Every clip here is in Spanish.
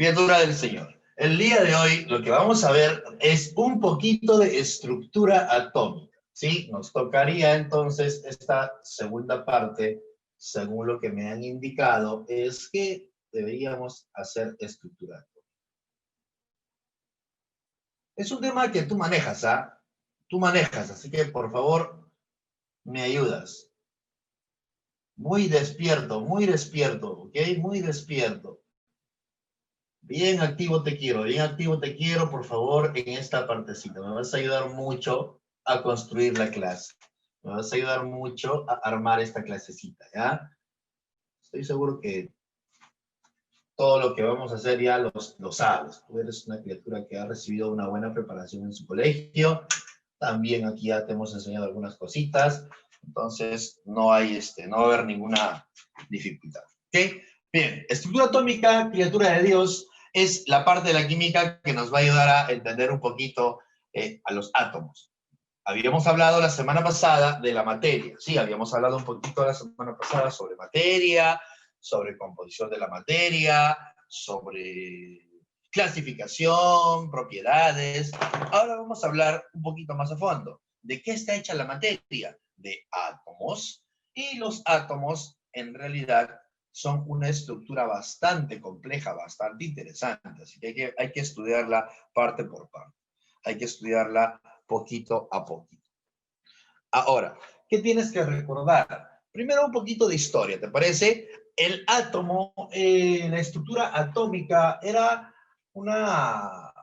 Criatura del Señor. El día de hoy lo que vamos a ver es un poquito de estructura atómica, ¿sí? Nos tocaría entonces esta segunda parte, según lo que me han indicado, es que deberíamos hacer estructura atómica. Es un tema que tú manejas, ¿ah? Tú manejas, así que por favor me ayudas. Muy despierto, ¿ok? Muy despierto. Bien activo te quiero, por favor, en esta partecita. Me vas a ayudar mucho a construir la clase. Me vas a ayudar mucho a armar esta clasecita, ¿ya? Estoy seguro que todo lo que vamos a hacer ya lo sabes. Tú eres una criatura que ha recibido una buena preparación en su colegio. También aquí ya te hemos enseñado algunas cositas. Entonces, no va a haber ninguna dificultad. ¿Ok? Bien, estructura atómica, criatura de Dios, es la parte de la química que nos va a ayudar a entender un poquito a los átomos. Habíamos hablado la semana pasada de la materia, sí, habíamos hablado un poquito la semana pasada sobre materia, sobre composición de la materia, sobre clasificación, propiedades. Ahora vamos a hablar un poquito más a fondo. ¿De qué está hecha la materia? De átomos. Y los átomos, en realidad, son una estructura bastante compleja, bastante interesante. Así que hay que estudiarla parte por parte. Hay que estudiarla poquito a poquito. Ahora, ¿qué tienes que recordar? Primero un poquito de historia, ¿te parece? El átomo, la estructura atómica era una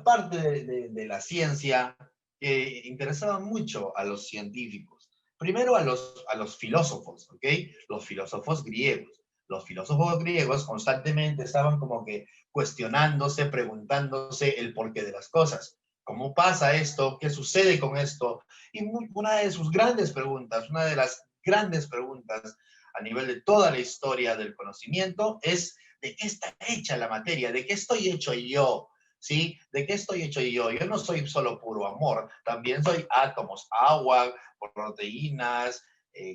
parte de la ciencia que interesaba mucho a los científicos. Primero a los filósofos, ¿ok? Los filósofos griegos. Los filósofos griegos constantemente estaban como que cuestionándose, preguntándose el porqué de las cosas. ¿Cómo pasa esto? ¿Qué sucede con esto? Y una de sus grandes preguntas, una de las grandes preguntas a nivel de toda la historia del conocimiento es ¿de qué está hecha la materia? ¿De qué estoy hecho yo? ¿Sí? ¿De qué estoy hecho yo? Yo no soy solo puro amor, también soy átomos, agua, proteínas,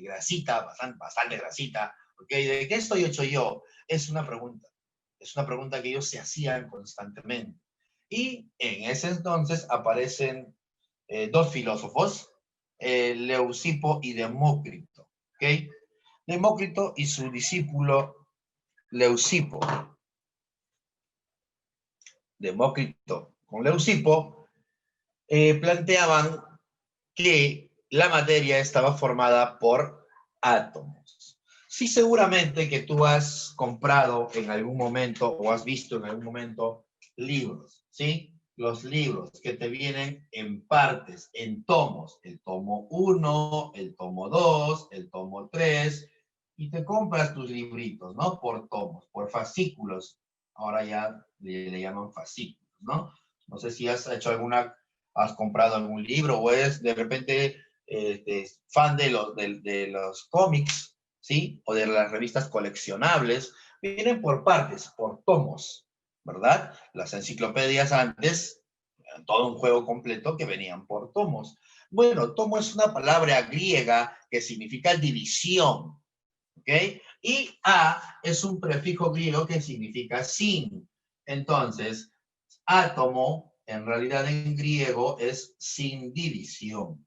grasita, bastante grasita. ¿Okay? ¿De qué estoy hecho yo? Es una pregunta que ellos se hacían constantemente. Y en ese entonces aparecen dos filósofos, Leucipo y Demócrito. ¿Okay? Demócrito y su discípulo Leucipo. Demócrito con Leucipo planteaban que la materia estaba formada por átomos. Sí, seguramente que tú has comprado en algún momento o has visto en algún momento libros, ¿sí? Los libros que te vienen en partes, en tomos. El tomo 1, el tomo 2, el tomo 3, y te compras tus libritos, ¿no? Por tomos, por fascículos. Ahora ya le llaman fascículos, ¿no? No sé si has comprado algún libro o eres de repente fan de los cómics, ¿sí? O de las revistas coleccionables. Vienen por partes, por tomos, ¿verdad? Las enciclopedias antes, eran todo un juego completo que venían por tomos. Bueno, tomo es una palabra griega que significa división, ¿ok? Y a es un prefijo griego que significa sin. Entonces, átomo, en realidad en griego, es sin división.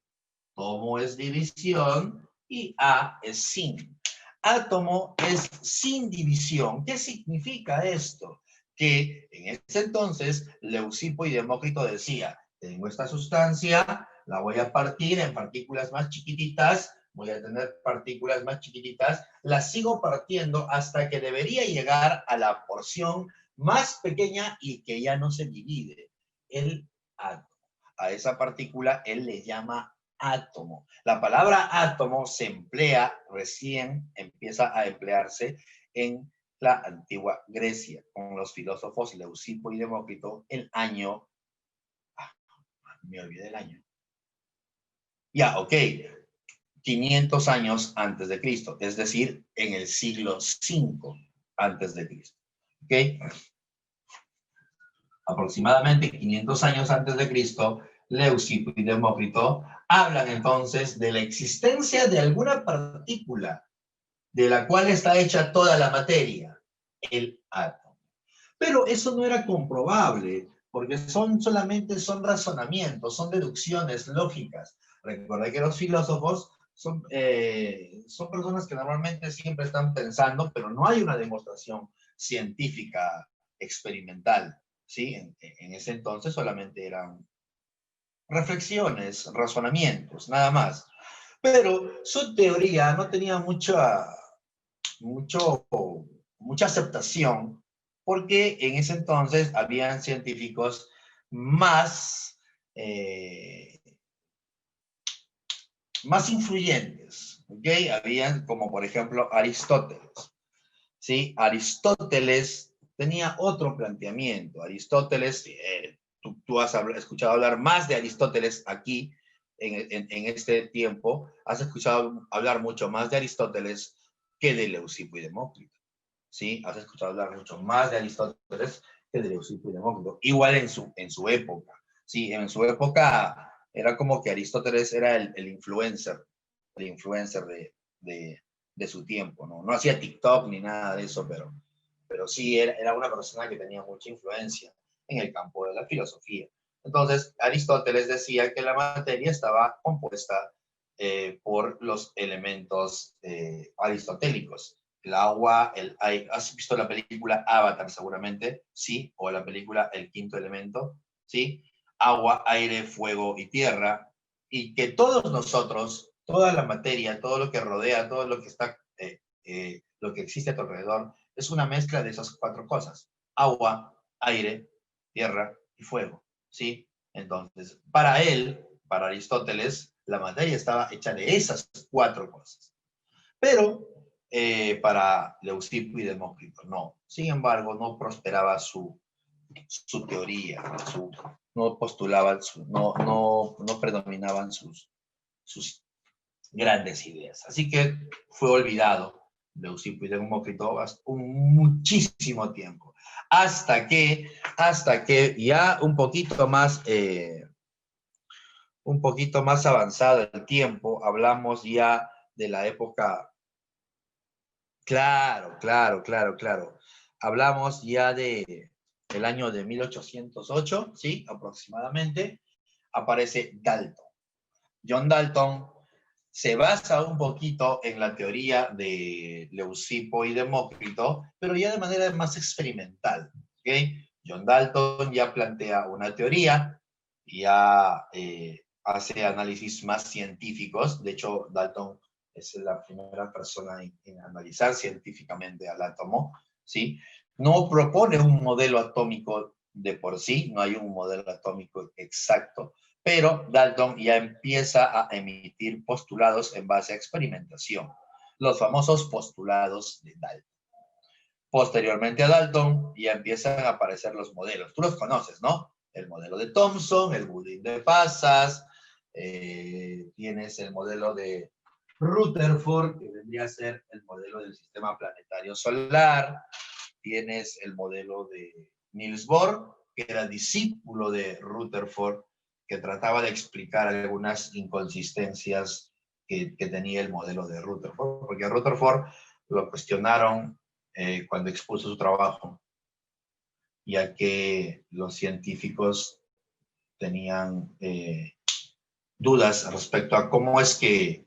Tomo es división y a es sin. Átomo es sin división. ¿Qué significa esto? Que en ese entonces Leucipo y Demócrito decía, tengo esta sustancia, la voy a partir en partículas más chiquititas, voy a tener partículas más chiquititas, las sigo partiendo hasta que debería llegar a la porción más pequeña y que ya no se divide, el átomo. A esa partícula él le llama átomo. La palabra átomo se emplea, recién empieza a emplearse en la antigua Grecia, con los filósofos Leucipo y Demócrito, el año, me olvidé el año. Ya, ok, 500 años antes de Cristo, es decir, en el siglo V antes de Cristo. ¿Ok? Aproximadamente 500 años antes de Cristo, Leucipo y Demócrito hablan entonces de la existencia de alguna partícula de la cual está hecha toda la materia, el átomo. Pero eso no era comprobable, porque solamente son razonamientos, son deducciones lógicas. Recuerda que los filósofos son personas que normalmente siempre están pensando, pero no hay una demostración científica experimental, ¿sí? En ese entonces solamente eran reflexiones, razonamientos, nada más. Pero su teoría no tenía mucho, mucha aceptación, porque en ese entonces habían científicos más, eh, más influyentes, ¿ok? Habían como por ejemplo Aristóteles, ¿sí? Aristóteles tenía otro planteamiento. Aristóteles, tú has escuchado hablar más de Aristóteles aquí en este tiempo, has escuchado hablar mucho más de Aristóteles que de Leucipo y Demócrito, ¿sí? Has escuchado hablar mucho más de Aristóteles que de Leucipo y Demócrito. Igual en su época, ¿sí? En su época era como que Aristóteles era el influencer de su tiempo, ¿no? No hacía TikTok ni nada de eso, pero sí era una persona que tenía mucha influencia en el campo de la filosofía. Entonces, Aristóteles decía que la materia estaba compuesta por los elementos aristotélicos. El agua, el aire. ¿Has visto la película Avatar seguramente? Sí. O la película El Quinto Elemento, ¿sí? Agua, aire, fuego y tierra. Y que todos nosotros, toda la materia, todo lo que rodea, todo lo que está, lo que existe a tu alrededor, es una mezcla de esas cuatro cosas. Agua, aire, tierra y fuego, ¿sí? Entonces, para él, para Aristóteles, la materia estaba hecha de esas cuatro cosas. Pero para Leucipo y Demócrito, no. Sin embargo, no prosperaba su teoría, no postulaban, no predominaban sus grandes ideas. Así que fue olvidado Leucipo y Demócrito muchísimo tiempo. Hasta que ya un poquito más avanzado el tiempo, hablamos ya de la época. Claro, claro, claro, claro. Hablamos ya del año de 1808, ¿sí? Aproximadamente, aparece Dalton. John Dalton se basa un poquito en la teoría de Leucipo y Demócrito, pero ya de manera más experimental, ¿ok? John Dalton ya plantea una teoría, ya hace análisis más científicos. De hecho, Dalton es la primera persona en analizar científicamente al átomo, ¿sí? No propone un modelo atómico de por sí, no hay un modelo atómico exacto, pero Dalton ya empieza a emitir postulados en base a experimentación, los famosos postulados de Dalton. Posteriormente a Dalton ya empiezan a aparecer los modelos. Tú los conoces, ¿no? El modelo de Thomson, el budín de pasas, tienes el modelo de Rutherford, que vendría a ser el modelo del sistema planetario solar, tienes el modelo de Niels Bohr, que era discípulo de Rutherford, que trataba de explicar algunas inconsistencias que tenía el modelo de Rutherford, porque a Rutherford lo cuestionaron cuando expuso su trabajo, ya que los científicos tenían dudas respecto a cómo es que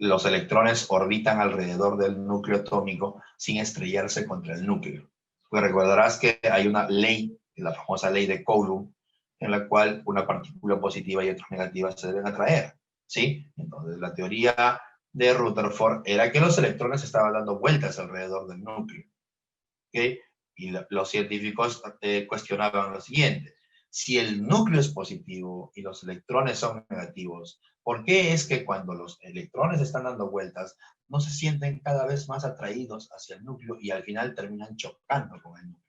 los electrones orbitan alrededor del núcleo atómico sin estrellarse contra el núcleo. Pues recordarás que hay una ley, la famosa ley de Coulomb, en la cual una partícula positiva y otra negativa se deben atraer, ¿sí? Entonces la teoría de Rutherford era que los electrones estaban dando vueltas alrededor del núcleo, ¿ok? Y los científicos cuestionaban lo siguiente: si el núcleo es positivo y los electrones son negativos, ¿por qué es que cuando los electrones están dando vueltas no se sienten cada vez más atraídos hacia el núcleo y al final terminan chocando con el núcleo?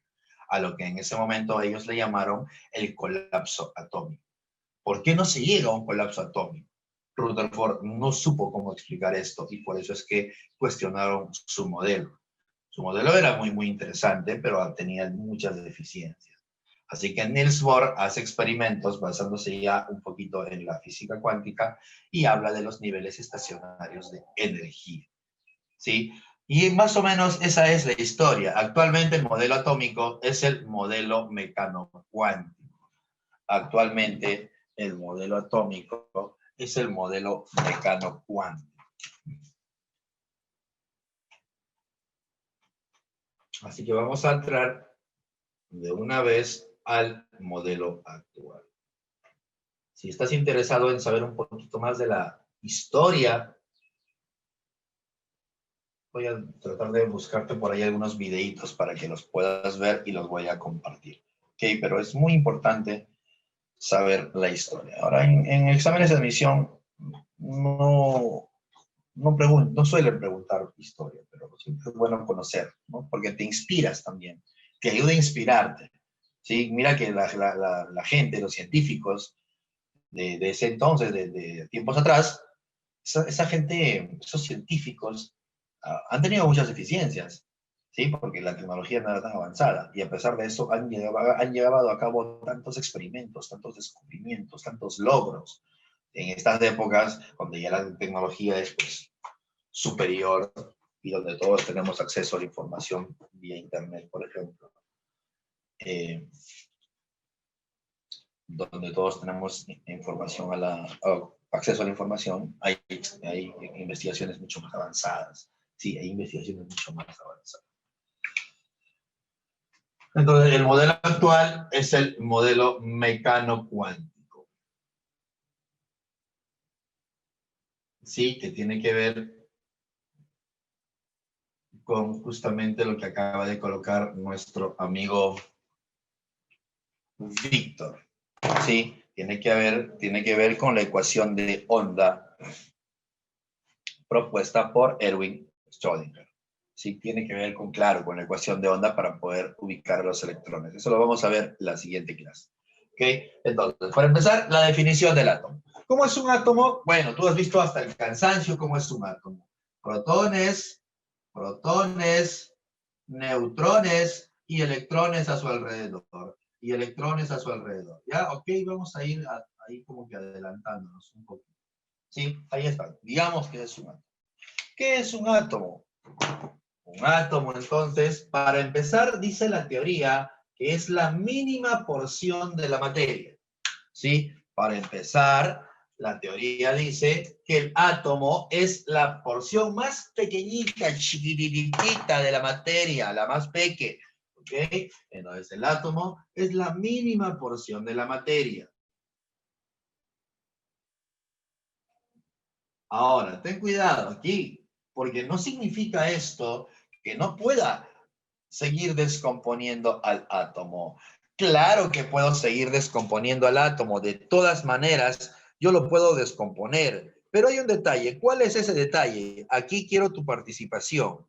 A lo que en ese momento ellos le llamaron el colapso atómico. ¿Por qué no se llega a un colapso atómico? Rutherford no supo cómo explicar esto y por eso es que cuestionaron su modelo. Su modelo era muy interesante, pero tenía muchas deficiencias. Así que Niels Bohr hace experimentos basándose ya un poquito en la física cuántica y habla de los niveles estacionarios de energía, ¿sí? Y más o menos esa es la historia. Actualmente el modelo atómico es el modelo mecano-cuántico. Actualmente el modelo atómico es el modelo mecano-cuántico. Así que vamos a entrar de una vez al modelo actual. Si estás interesado en saber un poquito más de la historia, voy a tratar de buscarte por ahí algunos videitos para que los puedas ver y los voy a compartir. Ok, pero es muy importante saber la historia. Ahora, en exámenes de admisión no suelen preguntar historia, pero siempre es bueno conocer, ¿no? Porque te inspiras también, te ayuda a inspirarte. ¿Sí? Mira que la gente, los científicos de ese entonces, de tiempos atrás, esa gente, esos científicos, han tenido muchas deficiencias, ¿sí? Porque la tecnología no era tan avanzada, y a pesar de eso han llevado a cabo tantos experimentos, tantos descubrimientos, tantos logros, en estas épocas donde ya la tecnología es pues, superior y donde todos tenemos acceso a la información vía Internet, por ejemplo. Donde todos tenemos información acceso a la información, hay investigaciones mucho más avanzadas. Sí, hay investigaciones mucho más avanzadas. Entonces, el modelo actual es el modelo mecano-cuántico. Sí, que tiene que ver con justamente lo que acaba de colocar nuestro amigo Víctor. Sí, tiene que ver con la ecuación de onda propuesta por Erwin Schrödinger. Sí, tiene que ver con, claro, con la ecuación de onda para poder ubicar los electrones. Eso lo vamos a ver en la siguiente clase. ¿Ok? Entonces, para empezar, la definición del átomo. ¿Cómo es un átomo? Bueno, tú has visto hasta el cansancio cómo es un átomo. Protones, neutrones y electrones a su alrededor. Y electrones a su alrededor. ¿Ya? Ok, vamos a ir ahí como que adelantándonos un poquito. Sí, ahí está. Digamos que es un átomo. ¿Qué es un átomo? Un átomo, entonces, para empezar, dice la teoría que es la mínima porción de la materia. ¿Sí? Para empezar, la teoría dice que el átomo es la porción más pequeñita, chiquitita de la materia, la más pequeña. ¿Ok? Entonces, el átomo es la mínima porción de la materia. Ahora, ten cuidado aquí, porque no significa esto que no pueda seguir descomponiendo al átomo. Claro que puedo seguir descomponiendo al átomo. De todas maneras, yo lo puedo descomponer. Pero hay un detalle. ¿Cuál es ese detalle? Aquí quiero tu participación.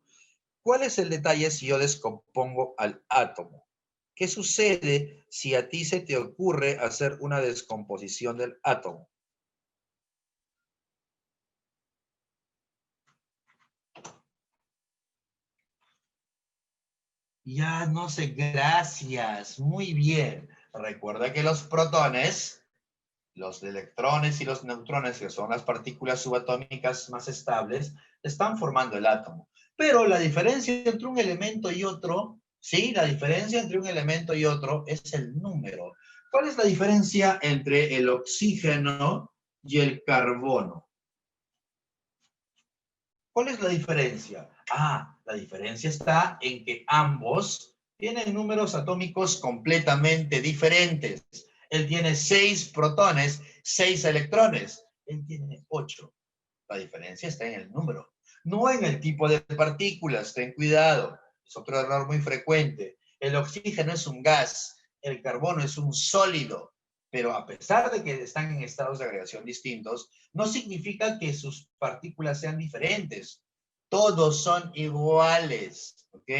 ¿Cuál es el detalle si yo descompongo al átomo? ¿Qué sucede si a ti se te ocurre hacer una descomposición del átomo? Ya no sé, gracias. Muy bien. Recuerda que los protones, los electrones y los neutrones, que son las partículas subatómicas más estables, están formando el átomo. Pero la diferencia entre un elemento y otro, sí, la diferencia entre un elemento y otro es el número. ¿Cuál es la diferencia entre el oxígeno y el carbono? ¿Cuál es la diferencia? La diferencia está en que ambos tienen números atómicos completamente diferentes. Él tiene 6 protones, 6 electrones. Él tiene 8. La diferencia está en el número, no en el tipo de partículas. Ten cuidado. Es otro error muy frecuente. El oxígeno es un gas, el carbono es un sólido. Pero a pesar de que están en estados de agregación distintos, no significa que sus partículas sean diferentes. Todos son iguales, ¿ok?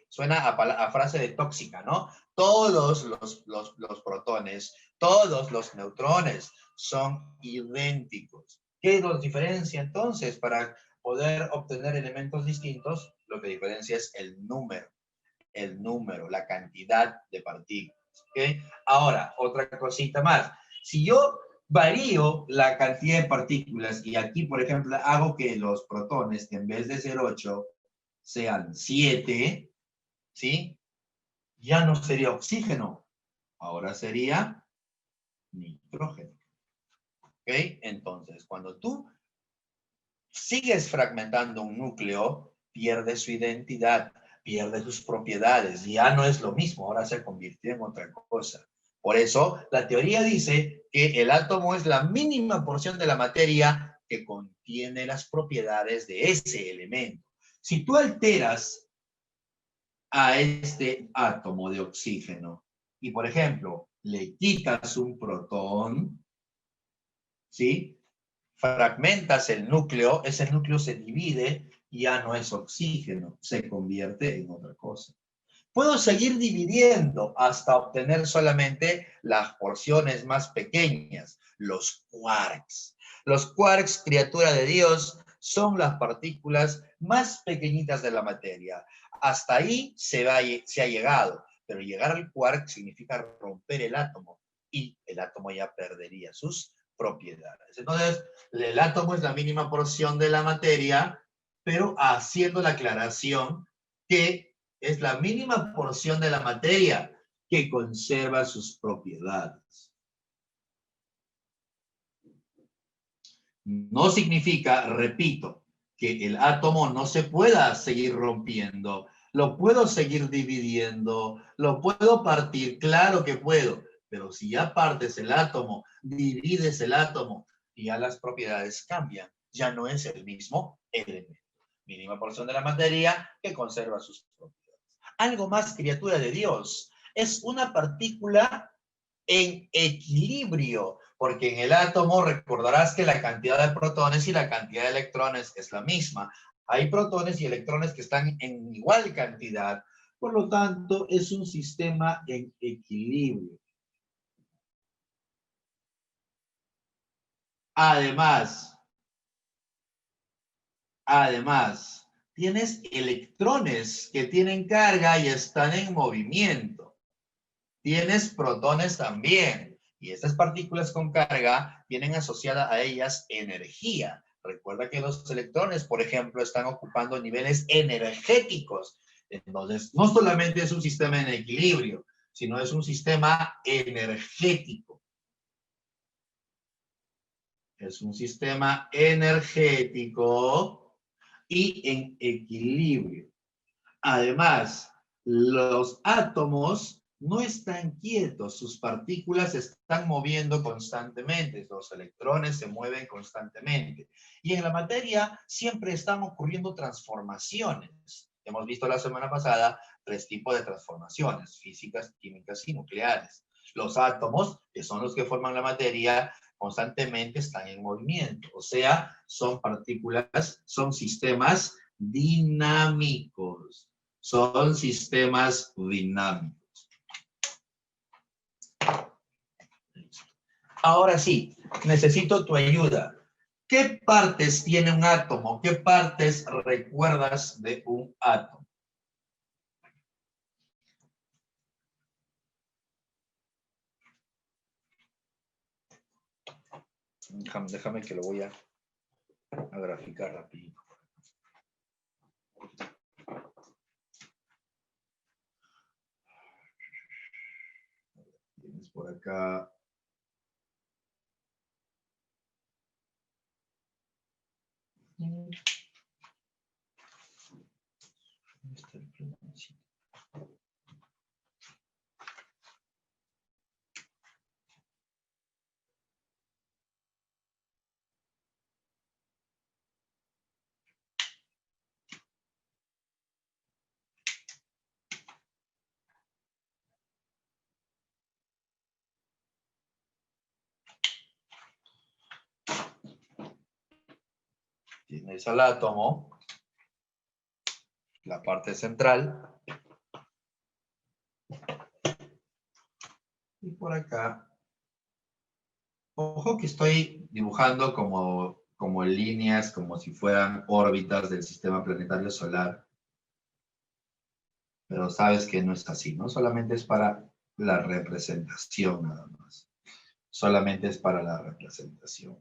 Suena a frase de tóxica, ¿no? Todos los protones, todos los neutrones son idénticos. ¿Qué los diferencia entonces? Para poder obtener elementos distintos, lo que diferencia es el número, la cantidad de partículas. ¿Okay? Ahora, otra cosita más. Si yo varío la cantidad de partículas y aquí, por ejemplo, hago que los protones, en vez de ser 8, sean 7, ¿sí? Ya no sería oxígeno, ahora sería nitrógeno. ¿Ok? Entonces, cuando tú sigues fragmentando un núcleo, pierde su identidad, pierde sus propiedades, ya no es lo mismo, ahora se convirtió en otra cosa. Por eso, la teoría dice que el átomo es la mínima porción de la materia que contiene las propiedades de ese elemento. Si tú alteras a este átomo de oxígeno y, por ejemplo, le quitas un protón, ¿sí? Fragmentas el núcleo, ese núcleo se divide y ya no es oxígeno, se convierte en otra cosa. Puedo seguir dividiendo hasta obtener solamente las porciones más pequeñas, los quarks. Los quarks, criatura de Dios, son las partículas más pequeñitas de la materia. Hasta ahí se ha llegado, pero llegar al quark significa romper el átomo y el átomo ya perdería sus propiedades. Entonces, el átomo es la mínima porción de la materia, pero haciendo la aclaración que es la mínima porción de la materia que conserva sus propiedades. No significa, repito, que el átomo no se pueda seguir rompiendo. Lo puedo seguir dividiendo, lo puedo partir, claro que puedo, pero si ya partes el átomo, divides el átomo, y ya las propiedades cambian, ya no es el mismo elemento. Mínima porción de la materia que conserva sus propiedades. Algo más, criatura de Dios, es una partícula en equilibrio, porque en el átomo recordarás que la cantidad de protones y la cantidad de electrones es la misma. Hay protones y electrones que están en igual cantidad, por lo tanto es un sistema en equilibrio. Además, tienes electrones que tienen carga y están en movimiento. Tienes protones también. Y estas partículas con carga tienen asociada a ellas energía. Recuerda que los electrones, por ejemplo, están ocupando niveles energéticos. Entonces, no solamente es un sistema en equilibrio, sino es un sistema energético. Es un sistema energético y en equilibrio. Además, los átomos no están quietos, sus partículas se están moviendo constantemente, los electrones se mueven constantemente. Y en la materia siempre están ocurriendo transformaciones. Hemos visto la semana pasada 3 tipos de transformaciones, físicas, químicas y nucleares. Los átomos, que son los que forman la materia, constantemente están en movimiento, o sea, son partículas, son sistemas dinámicos. Son sistemas dinámicos. Ahora sí, necesito tu ayuda. ¿Qué partes tiene un átomo? ¿Qué partes recuerdas de un átomo? Déjame que lo voy a graficar rapidito. Tienes por acá. Tienes al átomo, la parte central. Y por acá, ojo que estoy dibujando como líneas, como si fueran órbitas del sistema planetario solar. Pero sabes que no es así, ¿no? Solamente es para la representación nada más. Solamente es para la representación.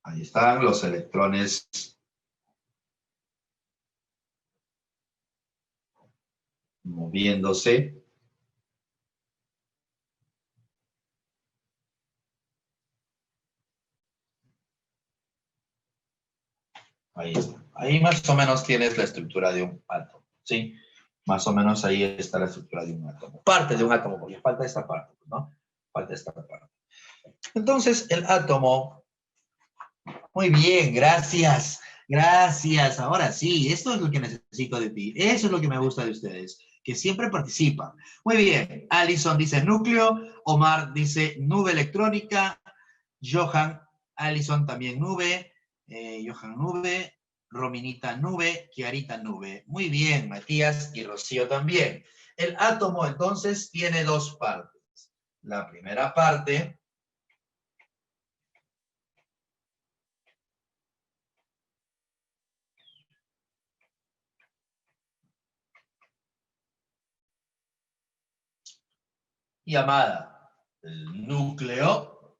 Ahí están los electrones moviéndose. Ahí está. Ahí más o menos tienes la estructura de un átomo, ¿sí? Más o menos ahí está la estructura de un átomo. Parte de un átomo, porque falta esta parte, ¿no? Falta esta parte. Entonces, el átomo... Muy bien, gracias. Gracias. Ahora sí, esto es lo que necesito de ti. Eso es lo que me gusta de ustedes, que siempre participan. Muy bien. Alison dice núcleo. Omar dice nube electrónica. Johan, Alison también nube. Johan nube. Rominita nube. Kiarita nube. Muy bien, Matías y Rocío también. El átomo entonces tiene dos partes. La primera parte llamada el núcleo,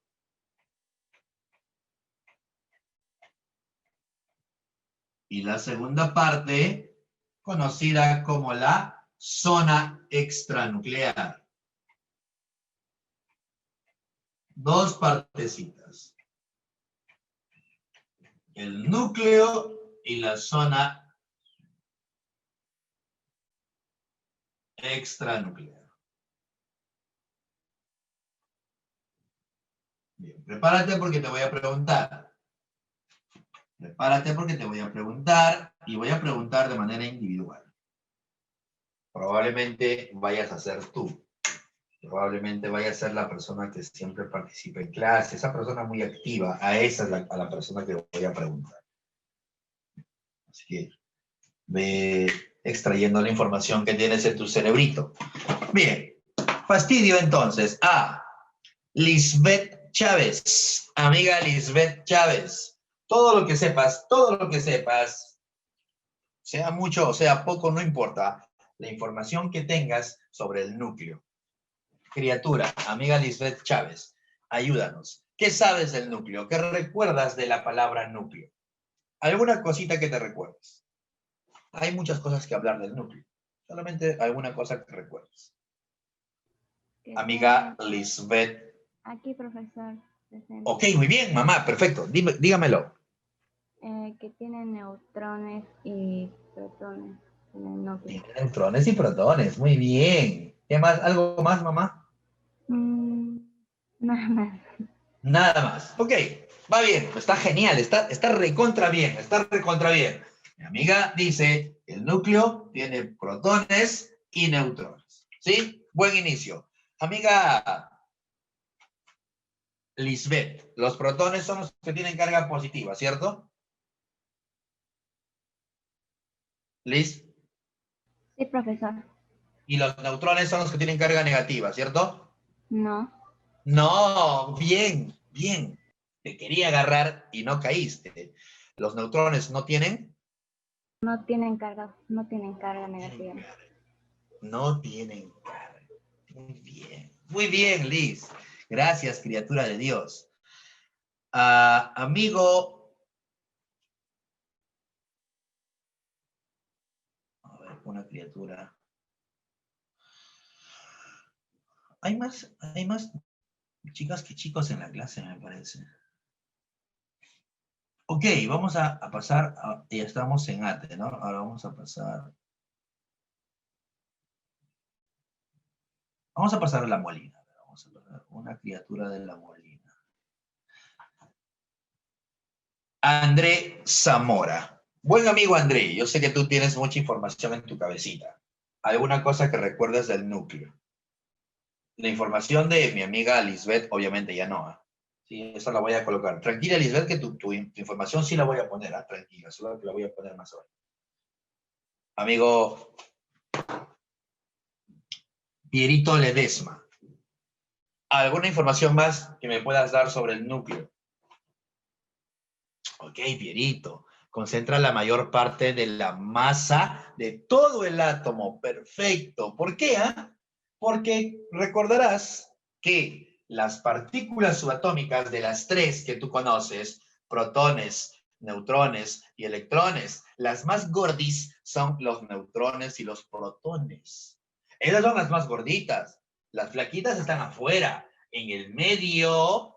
y la segunda parte conocida como la zona extranuclear. Dos partecitas. El núcleo y la zona extranuclear. Bien, prepárate porque te voy a preguntar. Prepárate porque te voy a preguntar y voy a preguntar de manera individual. Probablemente vayas a ser tú. Probablemente vaya a ser la persona que siempre participa en clase, esa persona muy activa, a esa es a la persona que voy a preguntar. Así que ve extrayendo la información que tienes en tu cerebrito. Bien, fastidio entonces a Lisbeth Chávez, amiga Lisbeth Chávez. Todo lo que sepas, sea mucho o sea poco, no importa, la información que tengas sobre el núcleo. Criatura, amiga Lisbeth Chávez, ayúdanos. ¿Qué sabes del núcleo? ¿Qué recuerdas de la palabra núcleo? ¿Alguna cosita que te recuerdes? Hay muchas cosas que hablar del núcleo. Solamente alguna cosa que recuerdes. Amiga Lisbeth. Aquí, profesor. Presente. Ok, muy bien, mamá, perfecto. Dígamelo. Que tiene neutrones y protones en el núcleo. Tiene neutrones y protones, muy bien. ¿Qué más? ¿Algo más, mamá? Nada más. Nada más. Ok, va bien, está genial, está recontra bien, está recontra bien. Mi amiga dice, el núcleo tiene protones y neutrones. ¿Sí? Buen inicio. Amiga Lisbeth, los protones son los que tienen carga positiva, ¿cierto? Liz. Sí, profesor. Y los neutrones son los que tienen carga negativa, ¿cierto? No. No, bien, bien. Te quería agarrar y no caíste. Los neutrones no tienen... No tienen carga negativa. No tienen carga. Muy bien. Muy bien, Liz. Gracias, criatura de Dios. Amigo. A ver, una criatura. Hay más chicas que chicos en la clase, me parece. Ok, vamos a pasar. Ya estamos en ATE, ¿no? Ahora vamos a pasar. Vamos a pasar a la Molina. Vamos a pasar una criatura de la Molina. André Zamora. Buen amigo André, yo sé que tú tienes mucha información en tu cabecita. ¿Alguna cosa que recuerdes del núcleo? La información de mi amiga Lisbeth, obviamente ya no. Sí, esa la voy a colocar. Tranquila, Lisbeth, que tu información sí la voy a poner. Tranquila, solo que la voy a poner más hoy. Amigo Pierito Ledesma. ¿Alguna información más que me puedas dar sobre el núcleo? Ok, Pierito. Concentra la mayor parte de la masa de todo el átomo. Perfecto. ¿Por qué? Porque recordarás que las partículas subatómicas de las tres que tú conoces, protones, neutrones y electrones, las más gordis son los neutrones y los protones. Esas son las más gorditas. Las flaquitas están afuera. En el medio,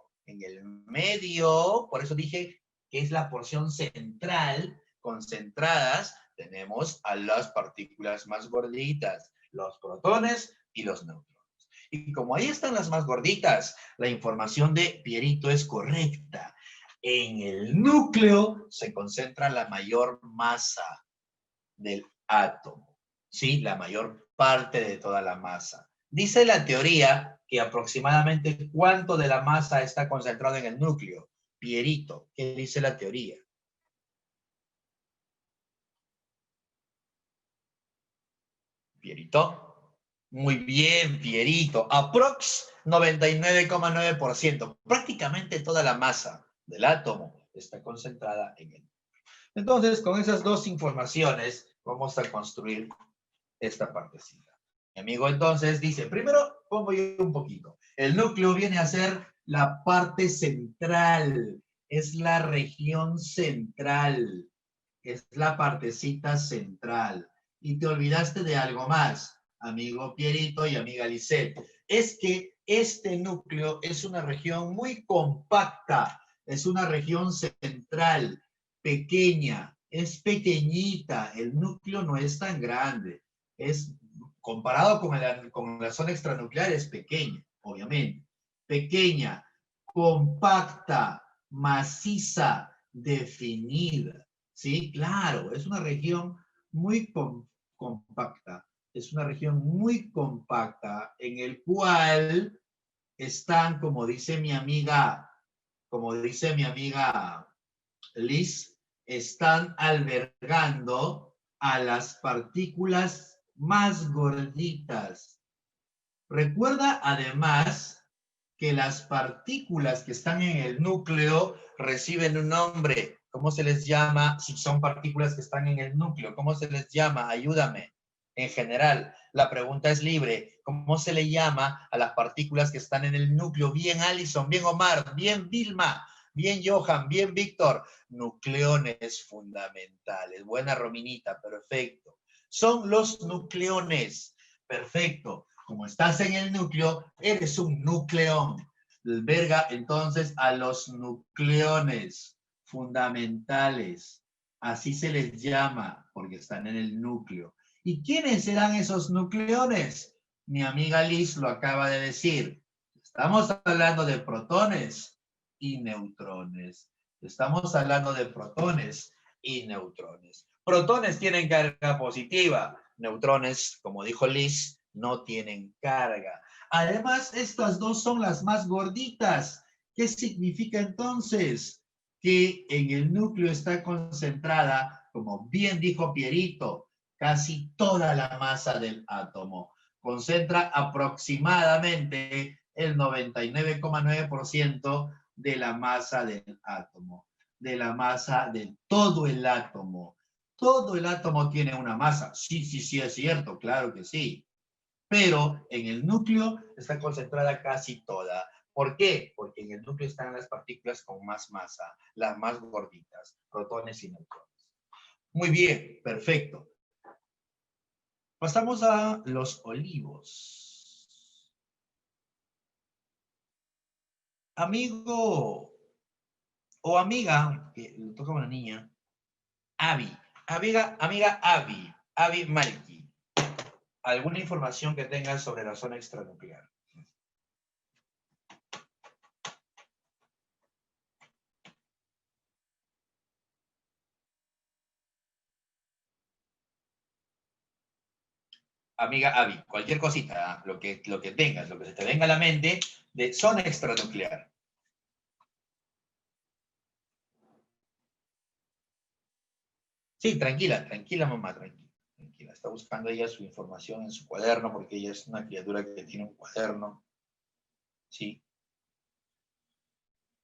por eso dije que es la porción central, concentradas, tenemos a las partículas más gorditas, los protones y los neutrones. Y como ahí están las más gorditas, la información de Pierito es correcta. En el núcleo se concentra la mayor masa del átomo, ¿sí? La mayor parte de toda la masa. Dice la teoría que aproximadamente cuánto de la masa está concentrado en el núcleo. Pierito, ¿qué dice la teoría? Pierito. Muy bien, Pierito. Aprox 99,9%. Prácticamente toda la masa del átomo está concentrada en él. Entonces, con esas dos informaciones, vamos a construir esta partecita. Mi amigo entonces dice, primero pongo yo un poquito. El núcleo viene a ser la parte central, es la región central, es la partecita central. Y te olvidaste de algo más, amigo Pierito y amiga Lisette. Es que este núcleo es una región muy compacta, es una región central, pequeña, es pequeñita, el núcleo no es tan grande, es comparado con la zona extranuclear es pequeña, obviamente, pequeña, compacta, maciza, definida. Sí, claro, es una región muy compacta, es una región muy compacta en el cual están, como dice mi amiga Liz, están albergando a las partículas más gorditas. Recuerda además que las partículas que están en el núcleo reciben un nombre. ¿Cómo se les llama si son partículas que están en el núcleo? ¿Cómo se les llama? Ayúdame. En general, la pregunta es libre. ¿Cómo se le llama a las partículas que están en el núcleo? Bien, Alison, bien, Omar, bien, Vilma, bien, Johan, bien, Víctor. Nucleones fundamentales. Buena, Rominita, perfecto. Son los nucleones. Perfecto. Como estás en el núcleo, eres un nucleón. Alberga entonces a los nucleones fundamentales. Así se les llama, porque están en el núcleo. ¿Y quiénes serán esos nucleones? Mi amiga Liz lo acaba de decir. Estamos hablando de protones y neutrones. Estamos hablando de protones y neutrones. Protones tienen carga positiva. Neutrones, como dijo Liz, no tienen carga. Además, estas dos son las más gorditas. ¿Qué significa entonces? Que en el núcleo está concentrada, como bien dijo Pierito, casi toda la masa del átomo. Concentra aproximadamente el 99,9% de la masa del átomo, de la masa de todo el átomo. Todo el átomo tiene una masa. Sí, sí, sí, es cierto, claro que sí. Pero en el núcleo está concentrada casi toda. ¿Por qué? Porque en el núcleo están las partículas con más masa, las más gorditas, protones y neutrones. Muy bien, perfecto. Pasamos a los olivos. Amigo o amiga, que le toca a una niña, Abby. Amiga Abby, Abby Malki. ¿Alguna información que tengas sobre la zona extranuclear? Amiga Abby, cualquier cosita, lo que tengas, lo que se te venga a la mente de zona extranuclear. Sí, tranquila, tranquila mamá, tranquila. Tranquila. Está buscando ella su información en su cuaderno porque ella es una criatura que tiene un cuaderno. Sí,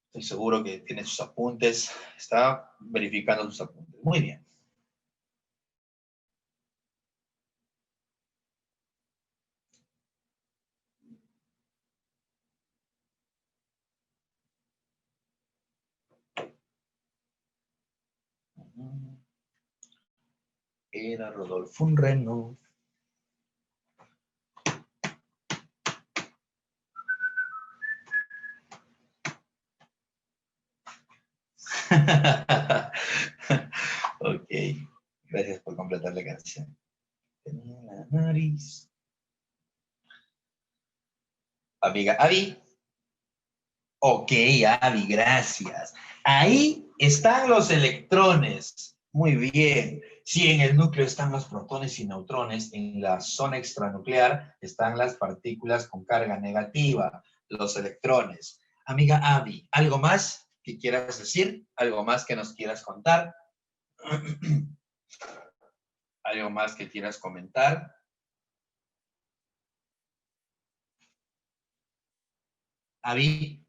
estoy seguro que tiene sus apuntes. Está verificando sus apuntes. Muy bien. Era Rodolfo un reno. Ok, gracias por completar la canción. Tenía la nariz. Amiga Abby. Ok, Abby, gracias. Ahí están los electrones. Muy bien. Si en el núcleo están los protones y neutrones, en la zona extranuclear están las partículas con carga negativa, los electrones. Amiga Abby, ¿algo más que quieras decir? ¿Algo más que nos quieras contar? ¿Algo más que quieras comentar? Abby.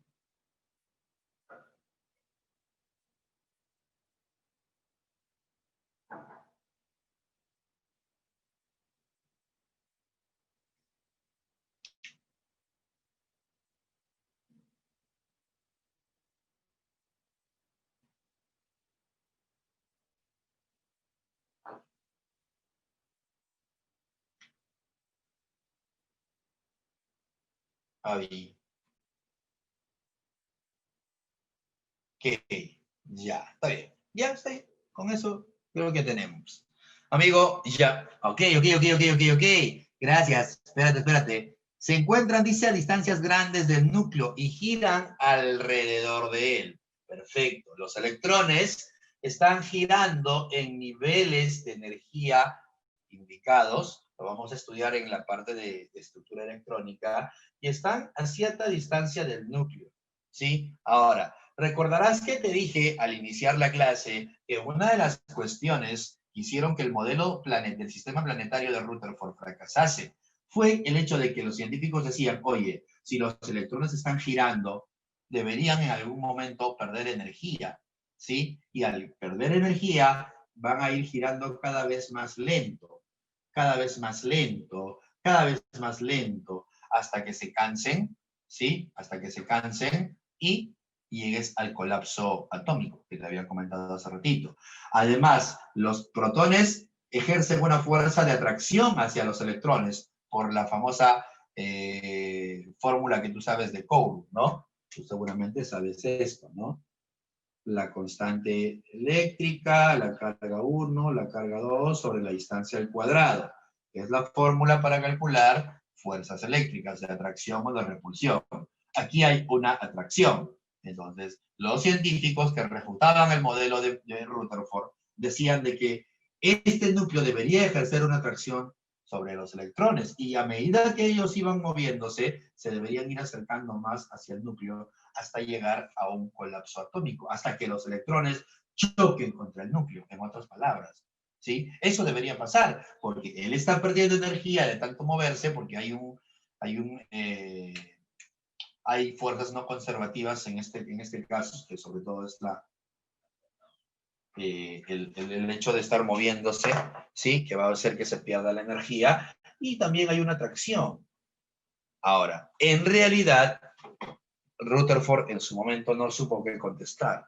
Abby. Que ya, está bien. Ya, está bien. Con eso creo que tenemos. Amigo, ya. Ok. Gracias. Espérate. Se encuentran, dice, a distancias grandes del núcleo y giran alrededor de él. Perfecto. Los electrones están girando en niveles de energía indicados. Lo vamos a estudiar en la parte de estructura electrónica. Y están a cierta distancia del núcleo. ¿Sí? Ahora, recordarás que te dije al iniciar la clase que una de las cuestiones que hicieron que el modelo del sistema planetario de Rutherford fracasase fue el hecho de que los científicos decían, oye, si los electrones están girando, deberían en algún momento perder energía, ¿sí? Y al perder energía, van a ir girando cada vez más lento, cada vez más lento, cada vez más lento, hasta que se cansen, ¿sí? Hasta que se cansen y llegues al colapso atómico, que te había comentado hace ratito. Además, los protones ejercen una fuerza de atracción hacia los electrones por la famosa fórmula que tú sabes de Coulomb, ¿no? Tú seguramente sabes esto, ¿no? La constante eléctrica, la carga 1, la carga 2 sobre la distancia al cuadrado, que es la fórmula para calcular fuerzas eléctricas de atracción o de repulsión. Aquí hay una atracción. Entonces, los científicos que refutaban el modelo de Rutherford decían de que este núcleo debería ejercer una atracción sobre los electrones y a medida que ellos iban moviéndose, se deberían ir acercando más hacia el núcleo hasta llegar a un colapso atómico, hasta que los electrones choquen contra el núcleo, en otras palabras. ¿Sí? Eso debería pasar, porque él está perdiendo energía de tanto moverse, porque hay fuerzas no conservativas en este caso, que sobre todo es el hecho de estar moviéndose, ¿sí? Que va a hacer que se pierda la energía, y también hay una atracción. Ahora, en realidad, Rutherford en su momento no supo qué contestar,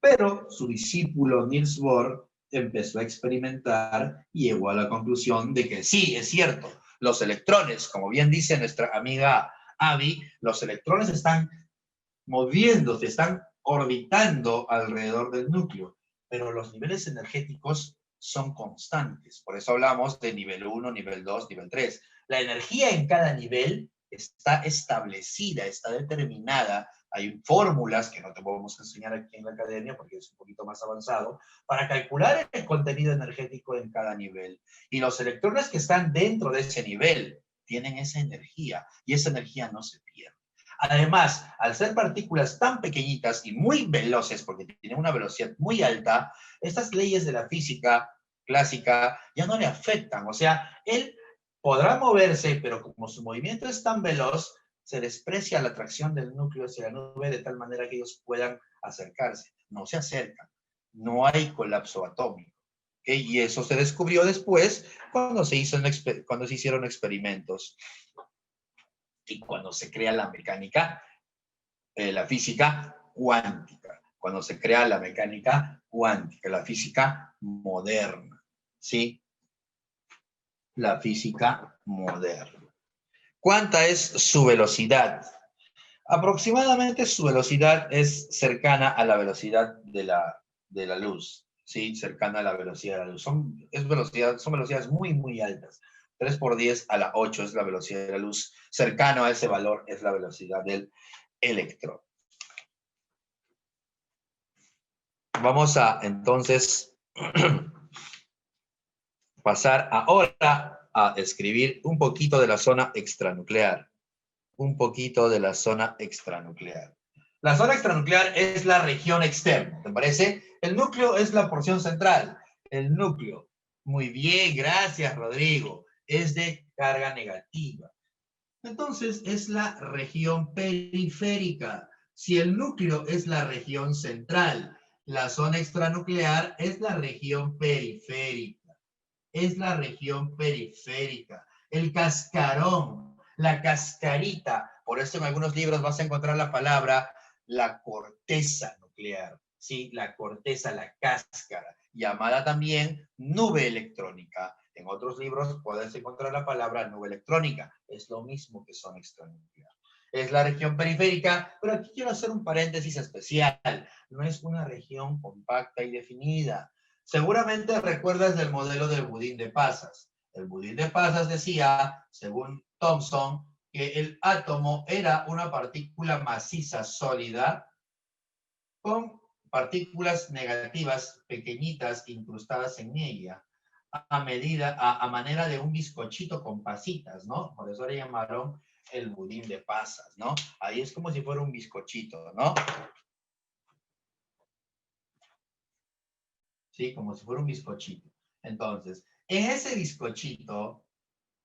pero su discípulo Niels Bohr empezó a experimentar y llegó a la conclusión de que sí, es cierto, los electrones, como bien dice nuestra amiga Abby, los electrones están moviéndose, están orbitando alrededor del núcleo, pero los niveles energéticos son constantes. Por eso hablamos de nivel 1, nivel 2, nivel 3. La energía en cada nivel está establecida, está determinada. Hay fórmulas que no te podemos enseñar aquí en la academia porque es un poquito más avanzado, para calcular el contenido energético en cada nivel. Y los electrones que están dentro de ese nivel tienen esa energía y esa energía no se pierde. Además, al ser partículas tan pequeñitas y muy veloces, porque tienen una velocidad muy alta, estas leyes de la física clásica ya no le afectan. O sea, él podrá moverse, pero como su movimiento es tan veloz, se desprecia la atracción del núcleo hacia la nube de tal manera que ellos puedan acercarse. No se acercan. No hay colapso atómico. ¿Okay? Y eso se descubrió después cuando se hicieron experimentos y cuando se crea la mecánica, la física cuántica, cuando se crea la mecánica cuántica, la física moderna, ¿sí? La física moderna. ¿Cuánta es su velocidad? Aproximadamente su velocidad es cercana a la velocidad de la luz, ¿sí? Cercana a la velocidad de la luz. Son velocidades muy, muy altas. 3 por 10 a la 8 es la velocidad de la luz. Cercano a ese valor es la velocidad del electrón. Vamos a entonces pasar ahora a escribir un poquito de la zona extranuclear. Un poquito de la zona extranuclear. La zona extranuclear es la región externa, ¿te parece? El núcleo es la porción central. El núcleo. Muy bien, gracias, Rodrigo. Es de carga negativa. Entonces, es la región periférica. Si el núcleo es la región central, la zona extranuclear es la región periférica. Es la región periférica. El cascarón, la cascarita. Por eso en algunos libros vas a encontrar la palabra la corteza nuclear. Sí, la corteza, la cáscara, llamada también nube electrónica. En otros libros puedes encontrar la palabra nube electrónica. Es lo mismo que zona extranuclear. Es la región periférica, pero aquí quiero hacer un paréntesis especial. No es una región compacta y definida. Seguramente recuerdas del modelo del budín de pasas. El budín de pasas decía, según Thomson, que el átomo era una partícula maciza sólida con partículas negativas pequeñitas incrustadas en ella a manera de un bizcochito con pasitas, ¿no? Por eso le llamaron el budín de pasas, ¿no? Ahí es como si fuera un bizcochito, ¿no? ¿Sí? Como si fuera un bizcochito. Entonces, en ese bizcochito,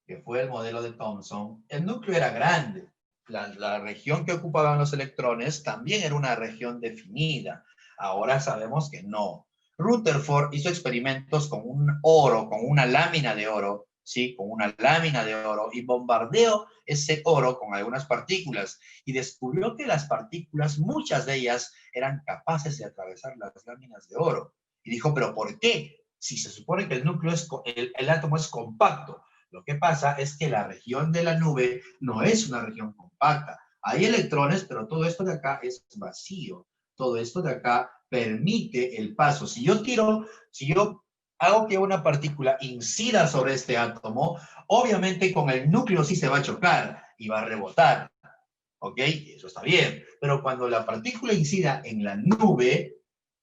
que fue el modelo de Thomson, el núcleo era grande. La región que ocupaban los electrones también era una región definida. Ahora sabemos que no. Rutherford hizo experimentos con un oro, con una lámina de oro, ¿sí? Con una lámina de oro y bombardeó ese oro con algunas partículas y descubrió que las partículas, muchas de ellas, eran capaces de atravesar las láminas de oro. Y dijo, ¿pero por qué? Si se supone que el núcleo el átomo es compacto. Lo que pasa es que la región de la nube no es una región compacta. Hay electrones, pero todo esto de acá es vacío. Todo esto de acá permite el paso. Si yo hago que una partícula incida sobre este átomo, obviamente con el núcleo sí se va a chocar y va a rebotar. ¿Ok? Eso está bien. Pero cuando la partícula incida en la nube,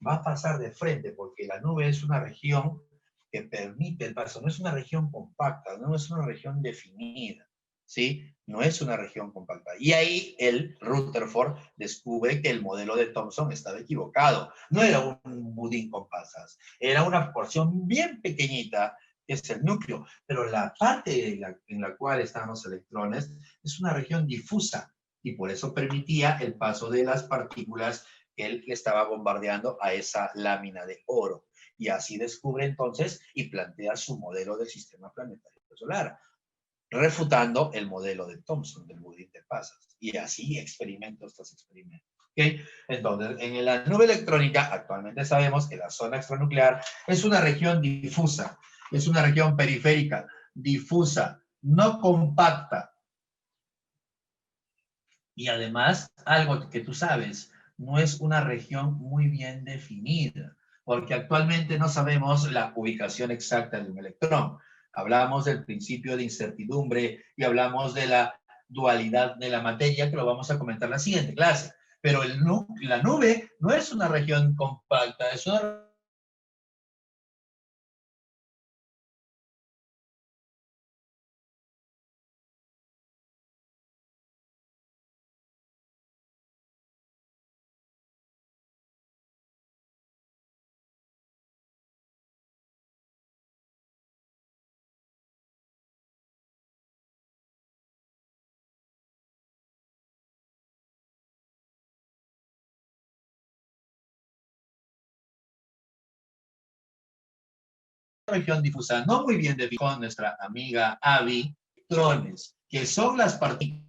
va a pasar de frente, porque la nube es una región que permite el paso, no es una región compacta, no es una región definida, ¿sí? No es una región compacta. Y ahí el Rutherford descubre que el modelo de Thomson estaba equivocado. No era un budín con pasas, era una porción bien pequeñita, que es el núcleo, pero la parte en la cual están los electrones es una región difusa y por eso permitía el paso de las partículas que él le estaba bombardeando a esa lámina de oro. Y así descubre entonces y plantea su modelo del sistema planetario solar, refutando el modelo de Thomson, del budín de pasas. Y así experimentos tras experimentos. ¿Okay? Entonces, en la nube electrónica, actualmente sabemos que la zona extranuclear es una región difusa, es una región periférica, difusa, no compacta. Y además, algo que tú sabes, no es una región muy bien definida, porque actualmente no sabemos la ubicación exacta de un electrón. Hablamos del principio de incertidumbre y hablamos de la dualidad de la materia, que lo vamos a comentar en la siguiente clase. Pero la nube no es una región compacta, es una región difusa, no muy bien definida con nuestra amiga Abby, electrones, que son las partículas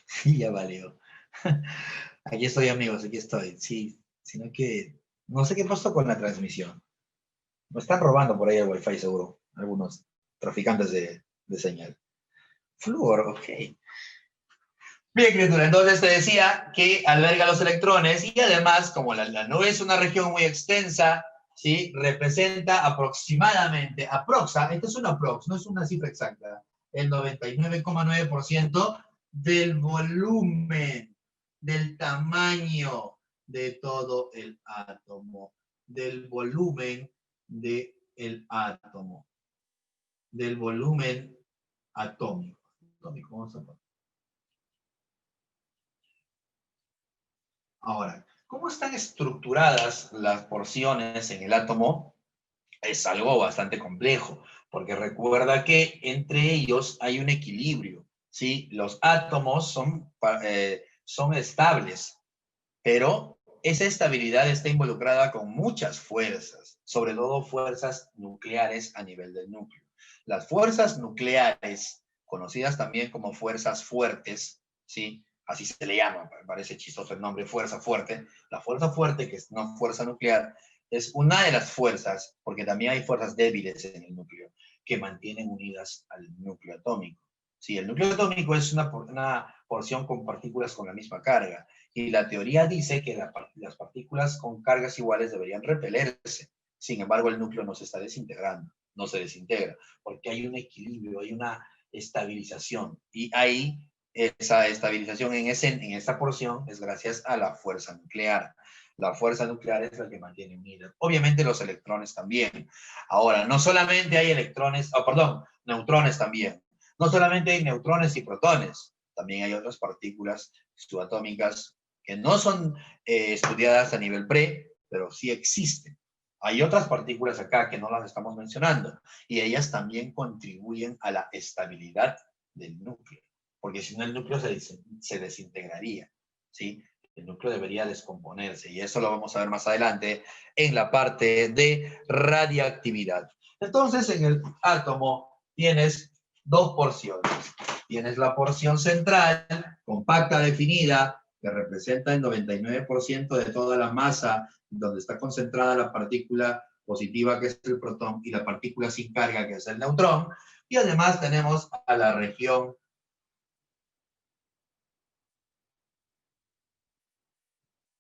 Sí, ya valió. Aquí estoy, amigos, aquí estoy. Sí, sino que no sé qué pasó con la transmisión. Me están robando por ahí el wifi seguro. Algunos traficantes de señal. Flúor, ok. Bien, criatura, entonces te decía que alberga los electrones y además, como la nube es una región muy extensa, ¿sí? Representa aproximadamente, esto es una prox, no es una cifra exacta, el 99,9% del volumen, del tamaño de todo el átomo, del volumen del átomo, del volumen atómico. Vamos a ver. Ahora, ¿cómo están estructuradas las porciones en el átomo? Es algo bastante complejo, porque recuerda que entre ellos hay un equilibrio, ¿sí? Los átomos son estables, pero esa estabilidad está involucrada con muchas fuerzas, sobre todo fuerzas nucleares a nivel del núcleo. Las fuerzas nucleares, conocidas también como fuerzas fuertes, ¿sí? Así se le llama, me parece chistoso el nombre, fuerza fuerte. La fuerza fuerte, que es una fuerza nuclear, es una de las fuerzas, porque también hay fuerzas débiles en el núcleo, que mantienen unidas al núcleo atómico. Sí, el núcleo atómico es una porción con partículas con la misma carga, y la teoría dice que las partículas con cargas iguales deberían repelerse. Sin embargo, el núcleo no se está desintegrando, no se desintegra, porque hay un equilibrio, hay una estabilización. Y ahí, esa estabilización en esta porción es gracias a la fuerza nuclear. La fuerza nuclear es la que mantiene unidas. Obviamente los electrones también. Ahora, no solamente hay neutrones también. No solamente hay neutrones y protones, también hay otras partículas subatómicas que no son estudiadas a nivel pero sí existen. Hay otras partículas acá que no las estamos mencionando y ellas también contribuyen a la estabilidad del núcleo, porque si no el núcleo se desintegraría, ¿sí? El núcleo debería descomponerse y eso lo vamos a ver más adelante en la parte de radiactividad. Entonces, en el átomo tienes dos porciones. Tienes la porción central, compacta, definida, que representa el 99% de toda la masa, donde está concentrada la partícula positiva, que es el protón, y la partícula sin carga, que es el neutrón. Y además tenemos a la región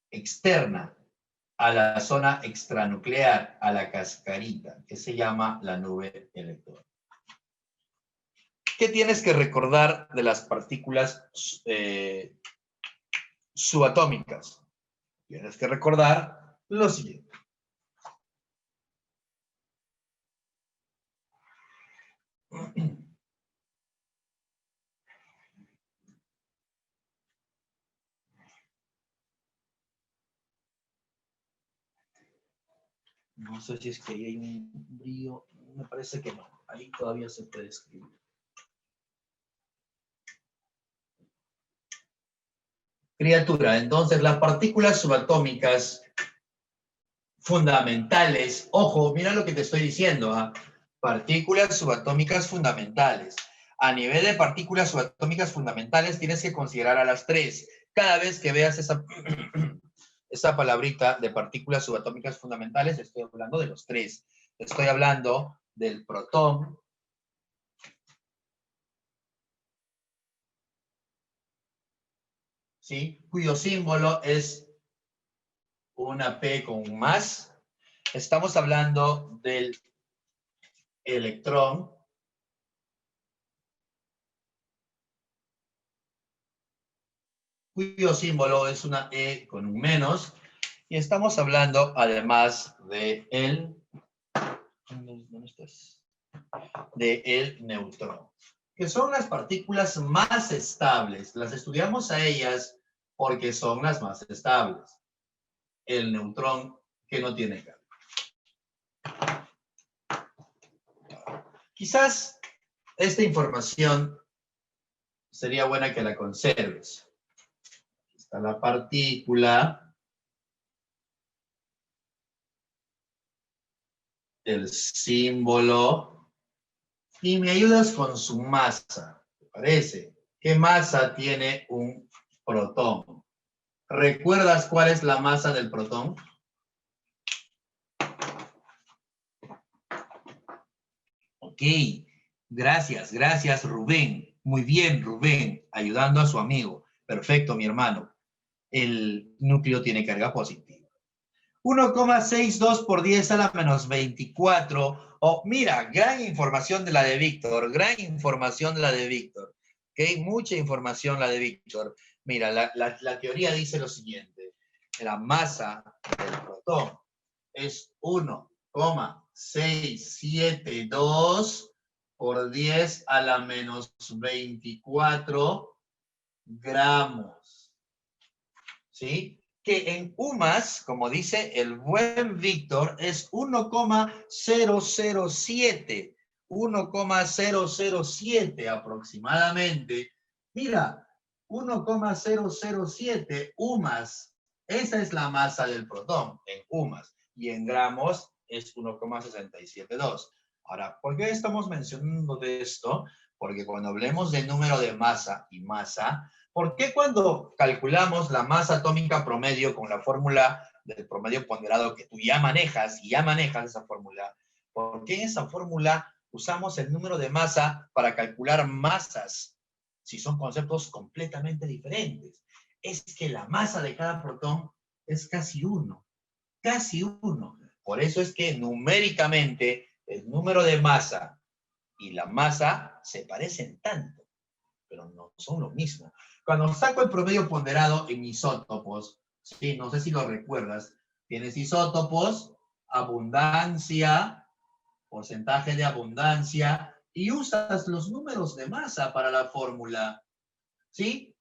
externa, a la zona extranuclear, a la cascarita, que se llama la nube electrónica. ¿Qué tienes que recordar de las partículas subatómicas? Tienes que recordar lo siguiente. No sé si es que ahí hay un brillo, me parece que no. Ahí todavía se puede escribir. Criatura, entonces las partículas subatómicas fundamentales, ojo, mira lo que te estoy diciendo, ¿eh? Partículas subatómicas fundamentales. A nivel de partículas subatómicas fundamentales tienes que considerar a las tres. Cada vez que veas esa palabrita de partículas subatómicas fundamentales, estoy hablando de los tres. Estoy hablando del protón, ¿sí? Cuyo símbolo es una P con un más. Estamos hablando del electrón, cuyo símbolo es una E con un menos. Y estamos hablando además de ¿dónde estás? De el neutrón, que son las partículas más estables. Las estudiamos a ellas porque son las más estables. El neutrón que no tiene carga. Quizás esta información sería buena que la conserves. Aquí está la partícula, el símbolo, y me ayudas con su masa, ¿te parece? ¿Qué masa tiene un protón? ¿Recuerdas cuál es la masa del protón? Ok, gracias Rubén. Muy bien, Rubén, ayudando a su amigo. Perfecto, mi hermano. El núcleo tiene carga positiva. 1,62 por 10 a la menos 24. Oh, mira, gran información de la de Víctor, gran información de la de Víctor. ¿Ok? Mucha información la de Víctor. Mira, la teoría dice lo siguiente. La masa del protón es 1,672 por 10 a la menos 24 gramos. ¿Sí? Que en UMAS, como dice el buen Víctor, es 1,007. 1,007 aproximadamente. Mira, 1,007 UMAS. Esa es la masa del protón en UMAS. Y en gramos es 1,672. Ahora, ¿por qué estamos mencionando de esto? Porque cuando hablemos de número de masa y masa, ¿por qué cuando calculamos la masa atómica promedio con la fórmula del promedio ponderado que tú ya manejas, y ya manejas esa fórmula, por qué en esa fórmula usamos el número de masa para calcular masas si son conceptos completamente diferentes? Es que la masa de cada protón es casi uno. Casi uno. Por eso es que numéricamente el número de masa y la masa se parecen tanto, pero no son lo mismo. Cuando saco el promedio ponderado en isótopos, sí, no sé si lo recuerdas, tienes isótopos, abundancia, porcentaje de abundancia, y usas los números de masa para la fórmula, ¿sí?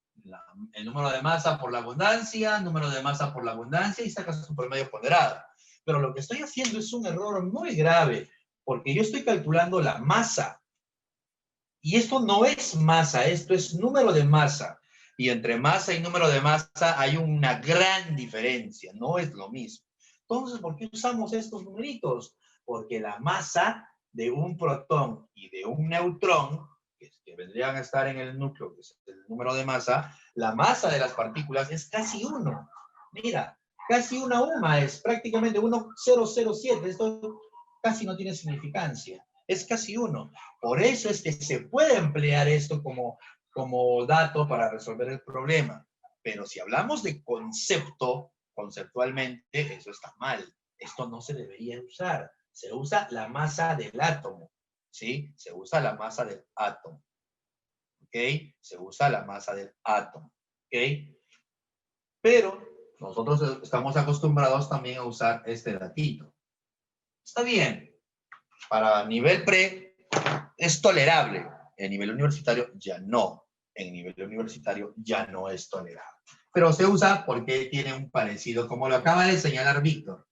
El número de masa por la abundancia, número de masa por la abundancia, y sacas un promedio ponderado. Pero lo que estoy haciendo es un error muy grave, porque yo estoy calculando la masa. Y esto no es masa, esto es número de masa. Y entre masa y número de masa hay una gran diferencia, no es lo mismo. Entonces, ¿por qué usamos estos numeritos? Porque la masa de un protón y de un neutrón, que vendrían a estar en el núcleo, que es el número de masa, la masa de las partículas es casi uno. Mira, casi una UMA es prácticamente 1,007. Esto casi no tiene significancia. Es casi uno. Por eso es que se puede emplear esto como dato para resolver el problema. Pero si hablamos de concepto, conceptualmente, eso está mal. Esto no se debería usar. Se usa la masa del átomo, ¿sí? Se usa la masa del átomo, ¿ok? Se usa la masa del átomo, ¿ok? Pero nosotros estamos acostumbrados también a usar este datito. Está bien. Para nivel pre, es tolerable. En nivel universitario ya no. En nivel universitario ya no es tolerable. Pero se usa porque tiene un parecido, como lo acaba de señalar Víctor.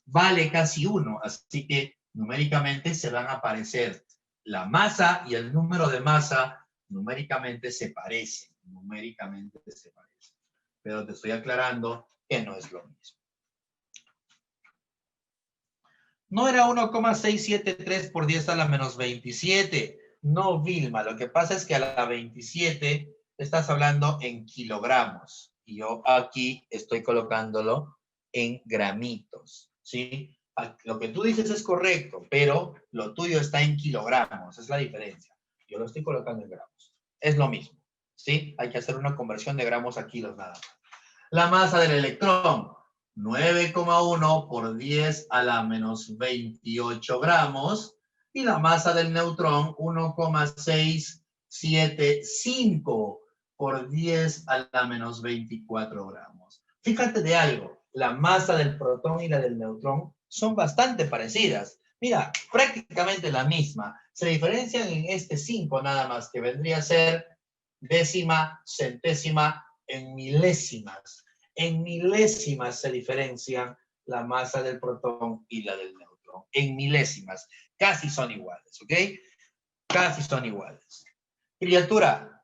Vale casi uno, así que numéricamente se van a parecer. La masa y el número de masa numéricamente se parecen. Numéricamente se parecen. Pero te estoy aclarando que no es lo mismo. No era 1,673 por 10 a la menos 27. No, Vilma, lo que pasa es que a la 27 estás hablando en kilogramos. Y yo aquí estoy colocándolo en gramitos, ¿sí? Lo que tú dices es correcto, pero lo tuyo está en kilogramos. Es la diferencia. Yo lo estoy colocando en gramos. Es lo mismo, ¿sí? Hay que hacer una conversión de gramos a kilos nada más. La masa del electrón. 9,1 por 10 a la menos 28 gramos, y la masa del neutrón 1,675 por 10 a la menos 24 gramos. Fíjate de algo, la masa del protón y la del neutrón son bastante parecidas. Mira, prácticamente la misma. Se diferencian en este 5 nada más, que vendría a ser décima, centésima, en milésimas. En milésimas se diferencian la masa del protón y la del neutrón. En milésimas. Casi son iguales, ¿ok? Casi son iguales. Criatura.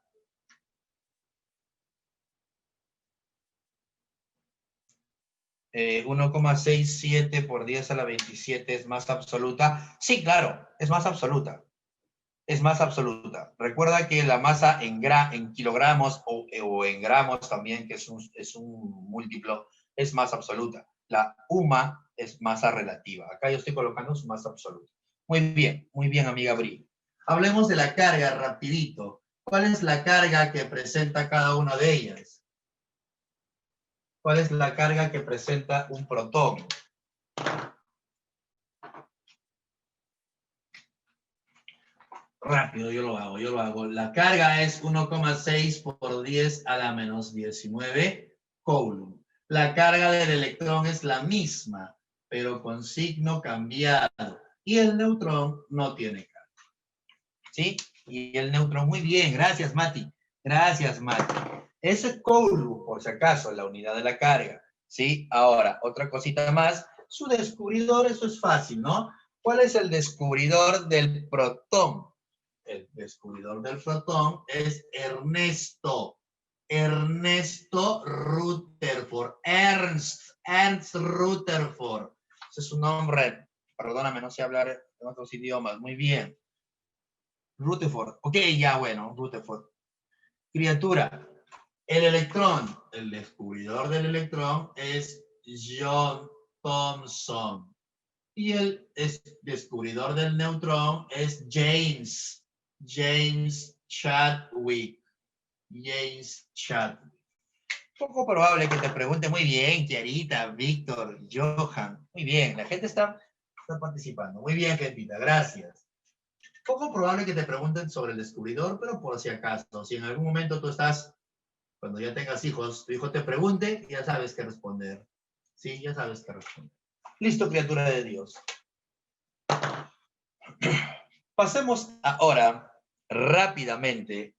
Eh, 1,67 por 10 a la 27 es más absoluta. Sí, claro, es más absoluta. es más absoluta. Recuerda que la masa en kilogramos o en gramos también, que es un múltiplo, es más absoluta. La UMA es masa relativa. Acá yo estoy colocando su masa absoluta. Muy bien, amiga Bri. Hablemos de la carga rapidito. ¿Cuál es la carga que presenta cada una de ellas? ¿Cuál es la carga que presenta un protón? Rápido, yo lo hago. La carga es 1,6 por 10 a la menos 19 coulomb. La carga del electrón es la misma, pero con signo cambiado. Y el neutrón no tiene carga. ¿Sí? Y el neutrón, muy bien. Gracias, Mati. Gracias, Mati. Ese coulomb, por si acaso, la unidad de la carga. ¿Sí? Ahora, otra cosita más. Su descubridor, eso es fácil, ¿no? ¿Cuál es el descubridor del protón? El descubridor del protón es Ernesto. Ernesto Rutherford. Ernst Rutherford. Ese es su nombre. Perdóname, no sé hablar en otros idiomas. Muy bien. Rutherford. Ok, ya bueno, Rutherford. Criatura. El electrón. El descubridor del electrón es John Thomson. Y el descubridor del neutrón es James Chadwick. James Chadwick. Poco probable que te pregunte muy bien, Kiarita, Víctor, Johan. Muy bien, la gente está participando. Muy bien, gentita, gracias. Poco probable que te pregunten sobre el descubridor, pero por si acaso, si en algún momento tú estás, cuando ya tengas hijos, tu hijo te pregunte, ya sabes qué responder. Sí, ya sabes qué responder. Listo, criatura de Dios. Pasemos ahora rápidamente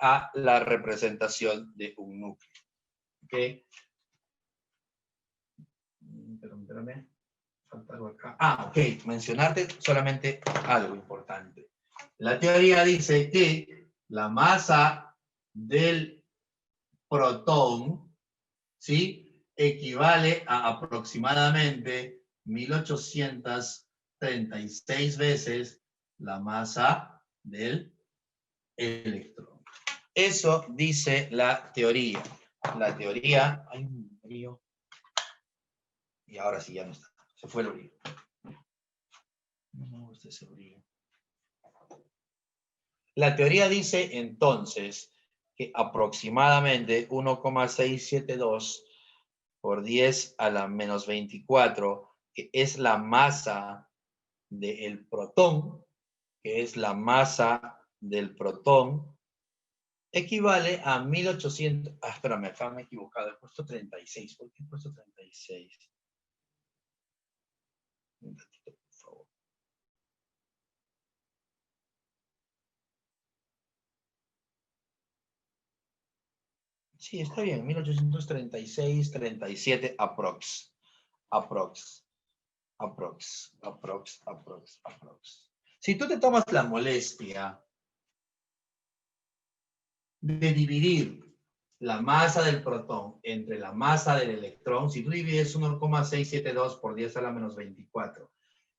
a la representación de un núcleo. ¿Ok? Espérame. Falta algo acá. Ok. Mencionarte solamente algo importante. La teoría dice que la masa del protón, ¿sí?, equivale a aproximadamente 1836 veces la masa del electrón. Eso dice la teoría. La teoría... Hay un brillo. Y ahora sí, ya no está. Se fue el brillo. No me gusta ese brillo. La teoría dice entonces que aproximadamente 1,672 por 10 a la menos 24, que es la masa del protón, equivale a 1800. Espérame, acá me he equivocado. He puesto 36. ¿Por qué he puesto 36? Un ratito, por favor. Sí, está bien. 1836, 37, aprox. Si tú te tomas la molestia de dividir la masa del protón entre la masa del electrón, si tú divides 1,672 por 10 a la menos 24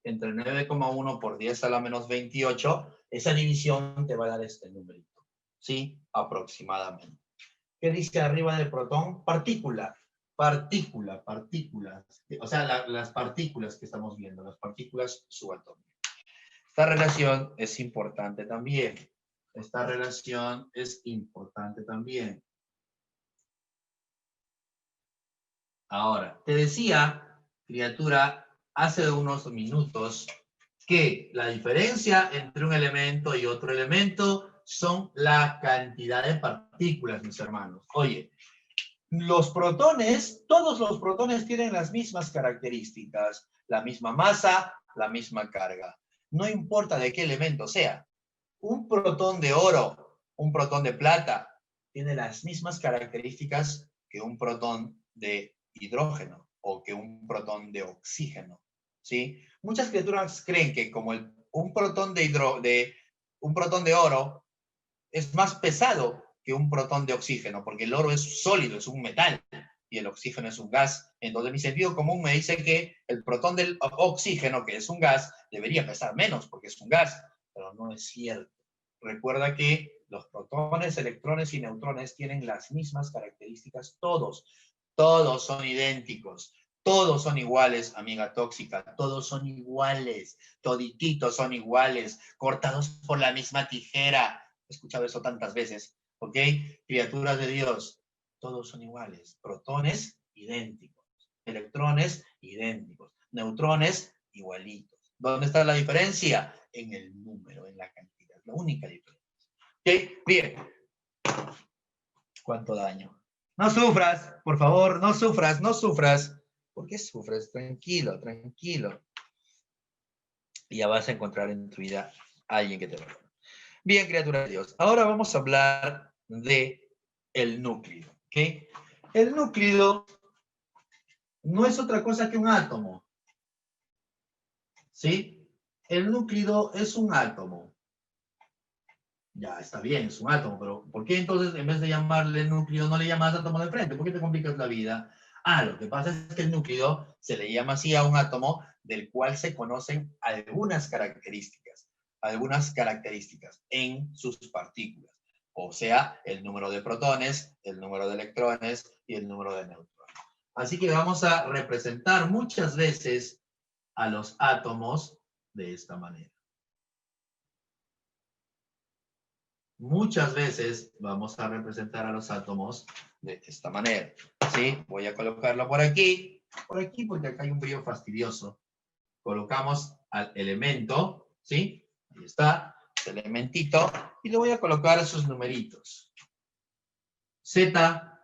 entre 9,1 por 10 a la menos 28, esa división te va a dar este numerito. ¿Sí? Aproximadamente. ¿Qué dice arriba del protón? Partícula. Partículas. O sea, las partículas que estamos viendo, las partículas subatómicas. Esta relación es importante también. Ahora, te decía, criatura, hace unos minutos, que la diferencia entre un elemento y otro elemento son la cantidad de partículas, mis hermanos. Oye, todos los protones tienen las mismas características, la misma masa, la misma carga. No importa de qué elemento sea. Un protón de oro, un protón de plata, tiene las mismas características que un protón de hidrógeno o que un protón de oxígeno, ¿sí? Muchas criaturas creen que como un protón de oro es más pesado que un protón de oxígeno, porque el oro es sólido, es un metal, y el oxígeno es un gas. Entonces mi sentido común me dice que el protón del oxígeno, que es un gas, debería pesar menos, porque es un gas. pero no es cierto. Recuerda que los protones, electrones y neutrones tienen las mismas características todos. Todos son idénticos. Todos son iguales, amiga tóxica. Todos son iguales. Todititos son iguales. Cortados por la misma tijera. He escuchado eso tantas veces. ¿Ok? Criaturas de Dios. Todos son iguales. Protones, idénticos. Electrones, idénticos. Neutrones, igualitos. ¿Dónde está la diferencia? En el número, en la cantidad. La única diferencia. ¿Ok? Bien. ¿Cuánto daño? No sufras, por favor, no sufras, no sufras. ¿Por qué sufres? Tranquilo, tranquilo. Y ya vas a encontrar en tu vida a alguien que te lo perdone. Bien, criatura de Dios. Ahora vamos a hablar de el núcleo. ¿Ok? El núcleo no es otra cosa que un átomo. ¿Sí? El núcleo es un átomo. Ya, está bien, es un átomo, pero ¿por qué entonces en vez de llamarle núcleo no le llamas átomo de frente? ¿Por qué te complicas la vida? Ah, lo que pasa es que el núcleo se le llama así a un átomo del cual se conocen algunas características en sus partículas. O sea, el número de protones, el número de electrones y el número de neutrones. Así que vamos a representar muchas veces a los átomos de esta manera. Muchas veces vamos a representar a los átomos de esta manera. ¿Sí? Voy a colocarlo por aquí porque acá hay un brillo fastidioso. Colocamos al elemento, ¿sí? Ahí está, el elementito, y le voy a colocar sus numeritos. Z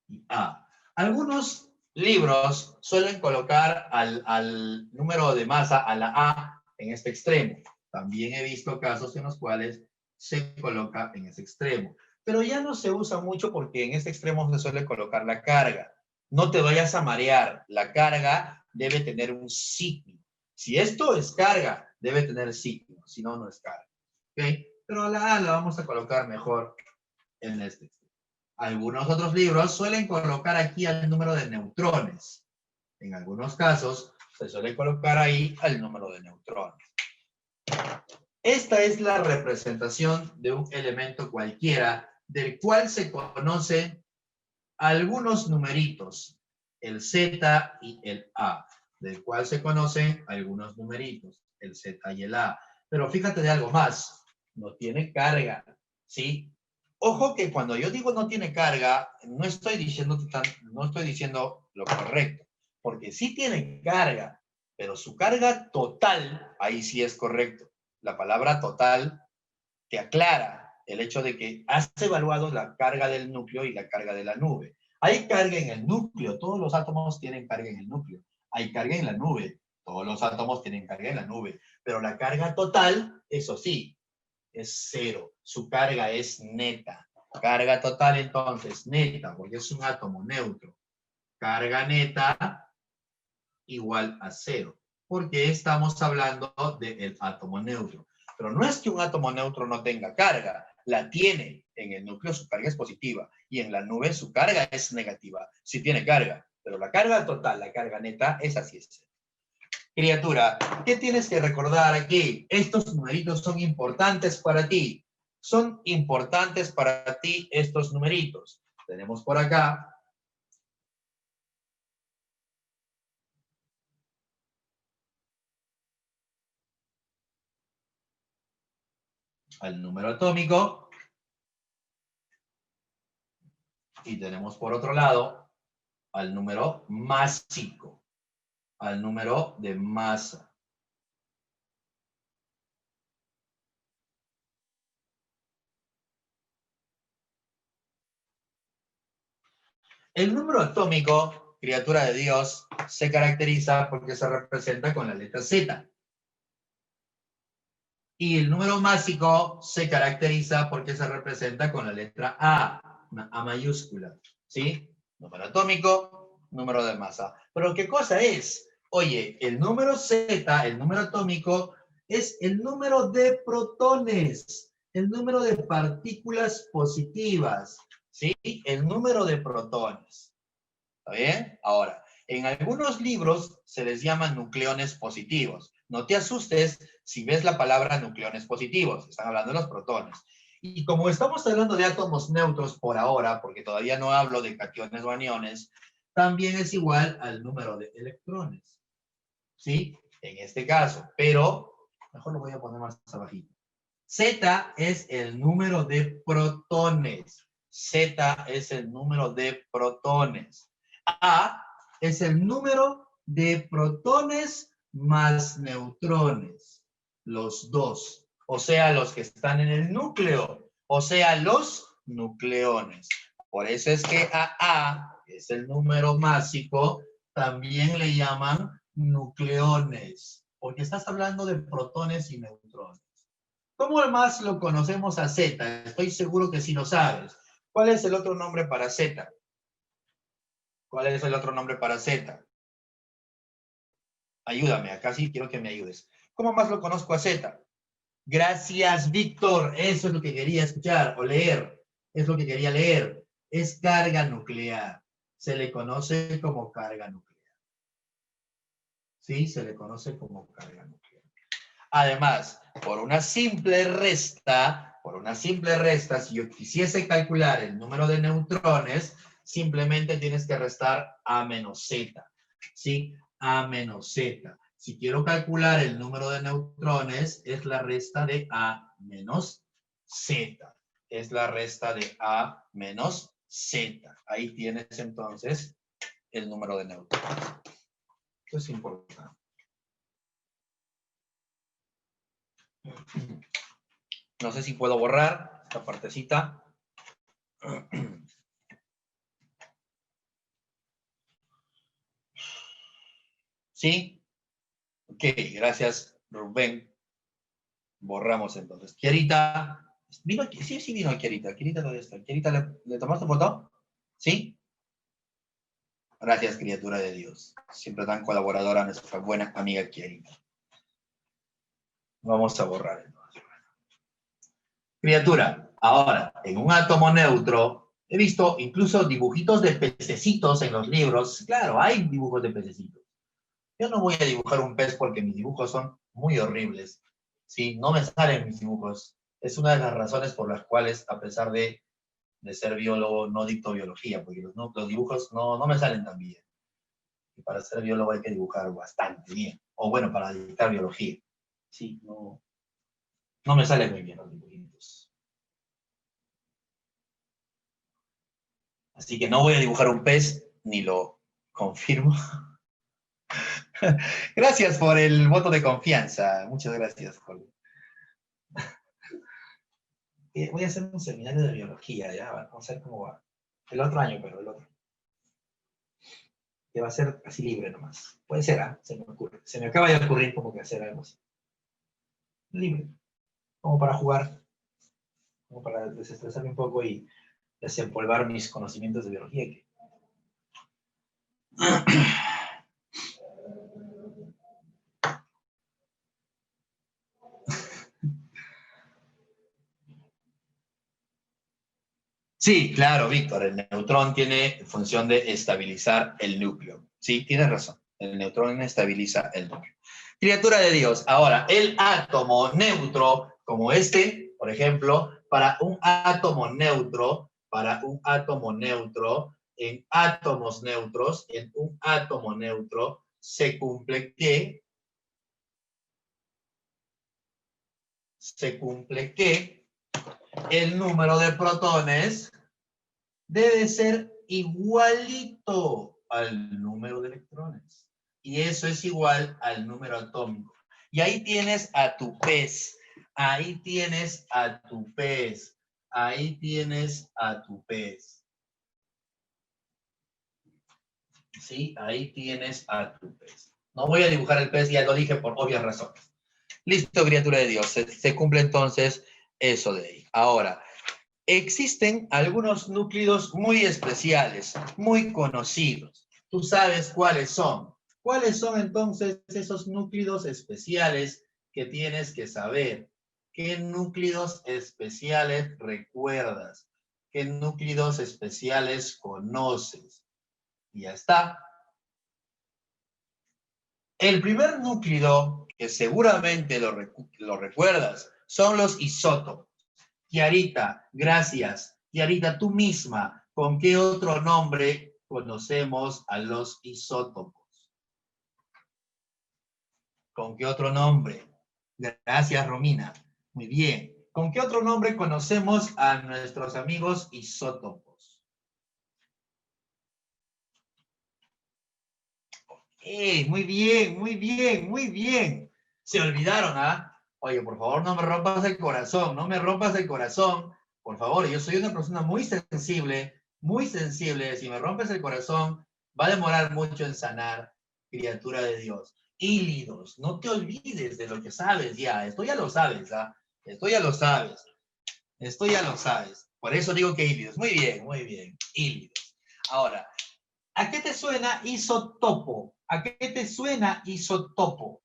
y A. Algunos libros suelen colocar al número de masa, a la A, en este extremo. También he visto casos en los cuales se coloca en ese extremo. Pero ya no se usa mucho porque en este extremo se suele colocar la carga. No te vayas a marear. La carga debe tener un signo. Si esto es carga, debe tener signo. Si no, no es carga. ¿Okay? Pero a la A la vamos a colocar mejor en este extremo. Algunos otros libros suelen colocar aquí el número de neutrones. En algunos casos se suele colocar ahí el número de neutrones. Esta es la representación de un elemento cualquiera del cual se conocen algunos numeritos, el Z y el A, del cual se conocen algunos numeritos, el Z y el A. Pero fíjate de algo más, no tiene carga, ¿sí? Ojo que cuando yo digo no tiene carga, no estoy diciendo lo correcto, porque sí tiene carga, pero su carga total, ahí sí es correcto. La palabra total te aclara el hecho de que has evaluado la carga del núcleo y la carga de la nube. Hay carga en el núcleo, todos los átomos tienen carga en el núcleo. Hay carga en la nube, todos los átomos tienen carga en la nube. Pero la carga total, eso sí, es cero. Su carga es neta. Carga total entonces, neta, porque es un átomo neutro. Carga neta igual a cero, porque estamos hablando del átomo neutro. Pero no es que un átomo neutro no tenga carga, la tiene. En el núcleo su carga es positiva y en la nube su carga es negativa. Sí tiene carga, pero la carga total, la carga neta, es así. Criatura, ¿qué tienes que recordar aquí? Estos numeritos son importantes para ti. Son importantes para ti estos numeritos. Tenemos por acá al número atómico y tenemos por otro lado al número másico, al número de masa. El número atómico, criatura de Dios, se caracteriza porque se representa con la letra Z. Y el número másico se caracteriza porque se representa con la letra A, una A mayúscula. ¿Sí? Número atómico, número de masa. Pero ¿qué cosa es? Oye, el número Z, el número atómico, es el número de protones, el número de partículas positivas, ¿sí? El número de protones. ¿Está bien? Ahora, en algunos libros se les llaman nucleones positivos. No te asustes si ves la palabra nucleones positivos. Están hablando de los protones. Y como estamos hablando de átomos neutros por ahora, porque todavía no hablo de cationes o aniones, también es igual al número de electrones. ¿Sí? En este caso. Pero, mejor lo voy a poner más abajito. Z es el número de protones. Z es el número de protones. A es el número de protones más neutrones. Los dos. O sea, los que están en el núcleo. O sea, los nucleones. Por eso es que a que es el número másico, también le llaman nucleones. Porque estás hablando de protones y neutrones. ¿Cómo más lo conocemos a Z? Estoy seguro que sí lo sabes. ¿Cuál es el otro nombre para Z? ¿Cuál es el otro nombre para Z? Ayúdame, acá sí quiero que me ayudes. ¿Cómo más lo conozco a Z? Gracias, Víctor. Eso es lo que quería escuchar o leer. Es lo que quería leer. Es carga nuclear. Se le conoce como carga nuclear. Sí, se le conoce como carga nuclear. Además, por una simple resta, si yo quisiese calcular el número de neutrones, simplemente tienes que restar A menos Z. ¿Sí? A menos Z. Si quiero calcular el número de neutrones, es la resta de A menos Z. Es la resta de A menos Z. Ahí tienes entonces el número de neutrones. Esto es importante. No sé si puedo borrar esta partecita. ¿Sí? Ok, gracias, Rubén. Borramos entonces. Kierita. ¿Vino? Sí, vino Kierita. Kierita, ¿dónde está? Kierita, ¿le tomaste foto? ¿Sí? Gracias, criatura de Dios. Siempre tan colaboradora nuestra buena amiga Kierita. Vamos a borrar entonces. Criatura, ahora, en un átomo neutro, he visto incluso dibujitos de pececitos en los libros. Claro, hay dibujos de pececitos. Yo no voy a dibujar un pez porque mis dibujos son muy horribles. Sí, no me salen mis dibujos. Es una de las razones por las cuales, a pesar de ser biólogo, no dicto biología, porque los dibujos no me salen tan bien. Y para ser biólogo hay que dibujar bastante bien. O bueno, para dictar biología. Sí, no me salen muy bien los dibujitos. Así que no voy a dibujar un pez, ni lo confirmo. Gracias por el voto de confianza. Muchas gracias, Jorge. Voy a hacer un seminario de biología, ya, vamos a ver cómo va. El otro año, pero el otro. Que va a ser así libre nomás. Puede ser, ¿ah? Se me ocurre. Se me acaba de ocurrir como que hacer algo así. Libre. Como para jugar. Como para desestresarme un poco y desempolvar mis conocimientos de biología. Sí, claro, Víctor. El neutrón tiene función de estabilizar el núcleo. Sí, tienes razón. El neutrón estabiliza el núcleo. Criatura de Dios. Ahora, el átomo neutro, como este, por ejemplo, para un átomo neutro, en átomos neutros, en un átomo neutro, se cumple que el número de protones debe ser igualito al número de electrones. Y eso es igual al número atómico. Y ahí tienes a tu pez. Ahí tienes a tu pez. Ahí tienes a tu pez. ¿Sí? Ahí tienes a tu pez. No voy a dibujar el pez, ya lo dije por obvias razones. Listo, criatura de Dios. Se cumple entonces eso de ahí. Ahora, existen algunos núcleos muy especiales, muy conocidos. ¿Tú sabes cuáles son? ¿Cuáles son entonces esos núcleos especiales que tienes que saber? ¿Qué núcleos especiales recuerdas? ¿Qué núcleos especiales conoces? Y ya está. El primer núcleo, que seguramente lo recuerdas, son los isótopos. Kiarita, gracias. Kiarita, tú misma, ¿con qué otro nombre conocemos a los isótopos? ¿Con qué otro nombre? Gracias, Romina. Muy bien. ¿Con qué otro nombre conocemos a nuestros amigos isótopos? Muy bien, muy bien, muy bien. Se olvidaron, ¿ah? Oye, por favor, no me rompas el corazón, no me rompas el corazón. Por favor, yo soy una persona muy sensible, muy sensible. Si me rompes el corazón, va a demorar mucho en sanar, criatura de Dios. Hílidos, no te olvides de lo que sabes ya. Esto ya lo sabes, ¿ah? Esto ya lo sabes. Esto ya lo sabes. Por eso digo que hílidos. Muy bien, muy bien. Hílidos. Ahora, ¿a qué te suena isotopo? ¿A qué te suena isotopo?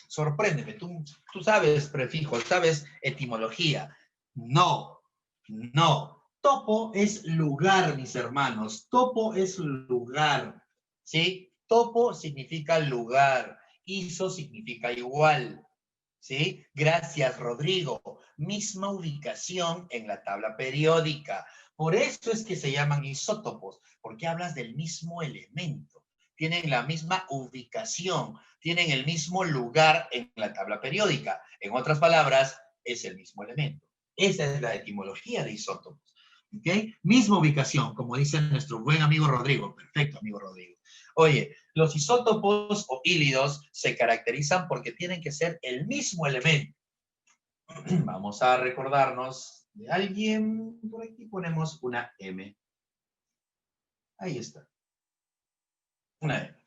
Sorpréndeme, tú sabes prefijos, sabes etimología. No, no. Topo es lugar, mis hermanos. Topo es lugar, ¿sí? Topo significa lugar. Iso significa igual, ¿sí? Gracias, Rodrigo. Misma ubicación en la tabla periódica. Por eso es que se llaman isótopos, porque hablas del mismo elemento. Tienen la misma ubicación, tienen el mismo lugar en la tabla periódica. En otras palabras, es el mismo elemento. Esa es la etimología de isótopos. ¿Ok? Misma ubicación, como dice nuestro buen amigo Rodrigo. Perfecto, amigo Rodrigo. Oye, los isótopos o hílidos se caracterizan porque tienen que ser el mismo elemento. Vamos a recordarnos de alguien. Por aquí ponemos una M. Ahí está. Una M.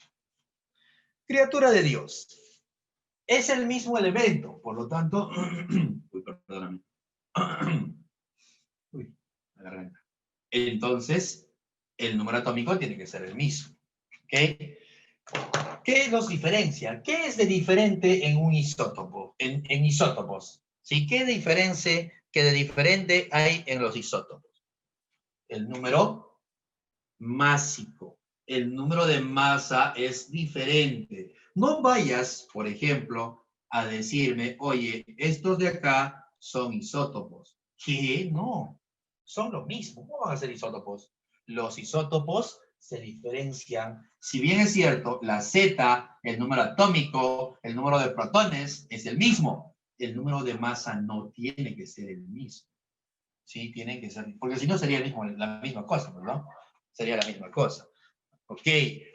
Criatura de Dios. Es el mismo elemento, por lo tanto, uy, perdóname. Uy, la garganta. Entonces, el número atómico tiene que ser el mismo. ¿Ok? ¿Qué los diferencia? ¿Qué es de diferente en un isótopo? En isótopos. ¿Sí? ¿Qué de diferente hay en los isótopos? El número másico. El número de masa es diferente. No vayas, por ejemplo, a decirme, oye, estos de acá son isótopos. ¿Qué? No, son lo mismo. ¿Cómo van a ser isótopos? Los isótopos se diferencian. Si bien es cierto, la Z, el número atómico, el número de protones es el mismo, el número de masa no tiene que ser el mismo. Sí, tiene que ser, porque si no sería la misma cosa, ¿no? Sería la misma cosa. Ok,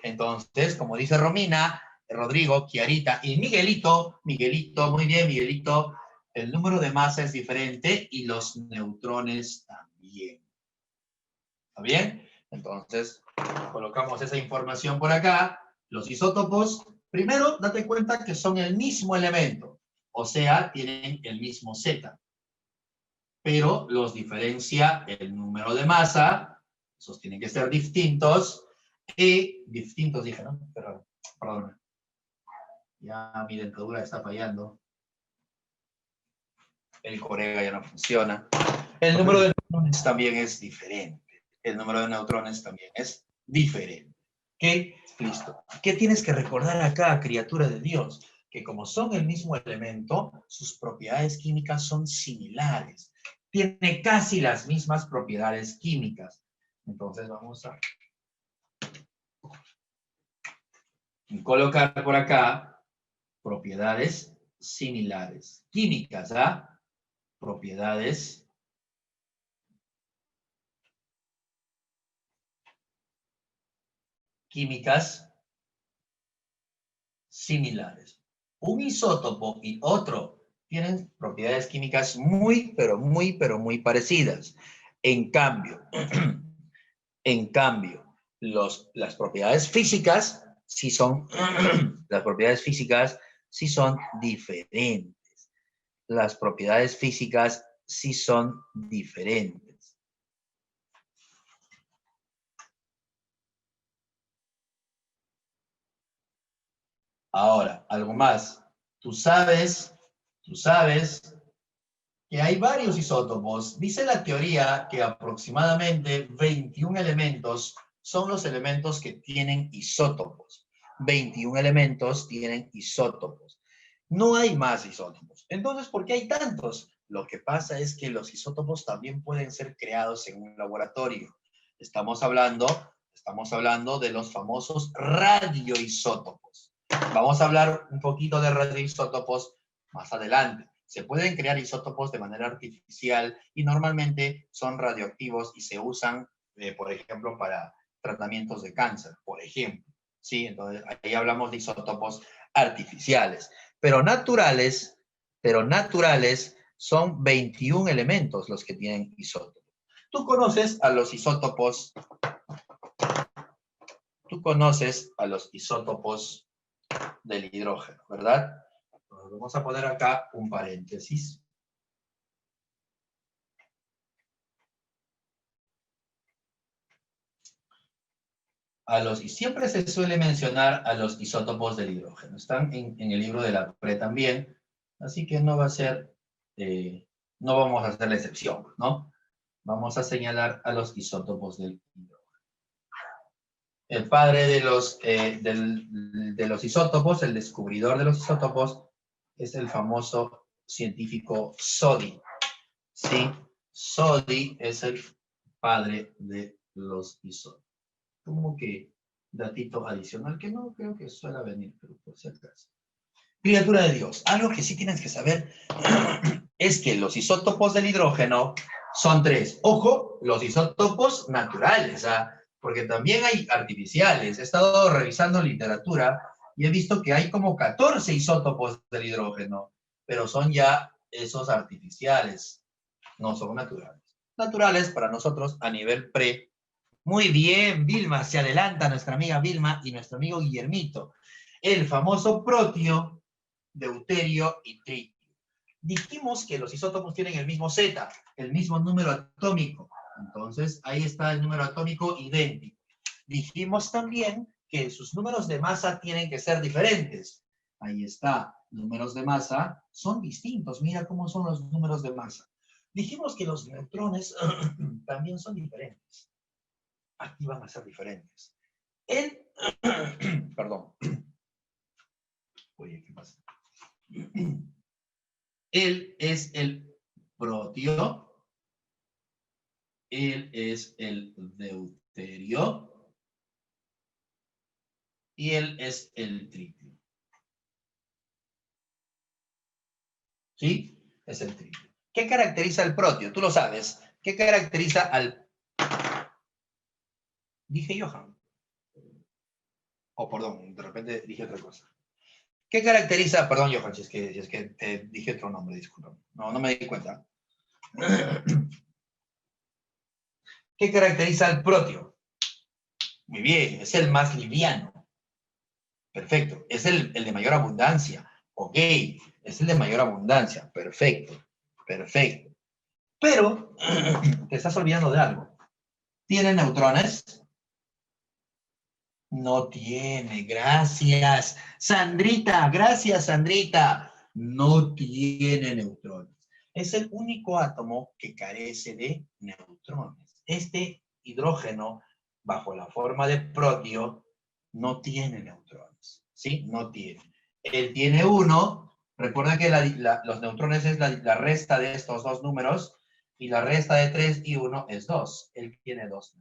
entonces, como dice Romina, Rodrigo, Kiarita y Miguelito, muy bien, Miguelito, el número de masa es diferente y los neutrones también. ¿Está bien? Entonces, colocamos esa información por acá. Los isótopos, primero, date cuenta que son el mismo elemento, o sea, tienen el mismo Z, pero los diferencia el número de masa, esos tienen que ser distintos, y distintos dije, ¿no? Pero, perdón. Ya mi dentadura está fallando. El corega ya no funciona. El número de neutrones también es diferente. El número de neutrones también es diferente. ¿Ok? Listo. ¿Qué tienes que recordar acá, criatura de Dios? Que como son el mismo elemento, sus propiedades químicas son similares. Tiene casi las mismas propiedades químicas. Entonces vamos a colocar por acá propiedades similares. Químicas, ¿ah? Propiedades químicas similares. Un isótopo y otro tienen propiedades químicas muy, pero muy parecidas. En cambio, las propiedades físicas sí son, las propiedades físicas sí son diferentes. Las propiedades físicas sí son diferentes. Ahora, algo más. Tú sabes que hay varios isótopos. Dice la teoría que aproximadamente 21 elementos son los elementos que tienen isótopos. 21 elementos tienen isótopos. No hay más isótopos. Entonces, ¿por qué hay tantos? Lo que pasa es que los isótopos también pueden ser creados en un laboratorio. Estamos hablando de los famosos radioisótopos. Vamos a hablar un poquito de radioisótopos más adelante. Se pueden crear isótopos de manera artificial y normalmente son radioactivos y se usan, por ejemplo, para tratamientos de cáncer, por ejemplo. ¿Sí? Entonces, ahí hablamos de isótopos artificiales. Pero naturales son 21 elementos los que tienen isótopos. Tú conoces a los isótopos del hidrógeno, ¿verdad? Vamos a poner acá un paréntesis. Y siempre se suele mencionar a los isótopos del hidrógeno. Están en el libro de la PRE también, así que no vamos a hacer la excepción, ¿no? Vamos a señalar a los isótopos del hidrógeno. El padre de los isótopos, el descubridor de los isótopos, es el famoso científico Soddy. ¿Sí? Soddy es el padre de los isótopos. Como que datito adicional que no creo que suele venir, pero por si acaso. Criatura de Dios, algo que sí tienes que saber es que los isótopos del hidrógeno son 3. Ojo, los isótopos naturales, porque también hay artificiales. He estado revisando literatura y he visto que hay como 14 isótopos del hidrógeno, pero son ya esos artificiales, no son naturales. Naturales para nosotros a nivel pre. Muy bien, Vilma, se adelanta nuestra amiga Vilma y nuestro amigo Guillermito. El famoso protio, deuterio y tritio. Dijimos que los isótopos tienen el mismo Z, el mismo número atómico. Entonces, ahí está el número atómico idéntico. Dijimos también que sus números de masa tienen que ser diferentes. Ahí está, números de masa son distintos. Mira cómo son los números de masa. Dijimos que los neutrones también son diferentes. Aquí van a ser diferentes. Perdón. Oye, ¿qué pasa? Él es el protio, él es el deuterio y él es el tritio. ¿Sí? Es el tritio. ¿Qué caracteriza al protio? Tú lo sabes. ¿Qué caracteriza al... Dije Johan. Oh, perdón, de repente dije otra cosa. ¿Qué caracteriza, perdón, Johan, si es que te dije otro nombre, disculpa. No me di cuenta. ¿Qué caracteriza al protio? Muy bien, es el más liviano. Perfecto. Es el de mayor abundancia. Ok, es el de mayor abundancia. Perfecto. Perfecto. Pero te estás olvidando de algo. ¿Tiene neutrones? No tiene, gracias. Sandrita, gracias, Sandrita. No tiene neutrones. Es el único átomo que carece de neutrones. Este hidrógeno, bajo la forma de protio, no tiene neutrones. ¿Sí? No tiene. Él tiene uno. Recuerda que los neutrones es la resta de estos dos números y la resta de 3 y 1 es 2. Él tiene 2.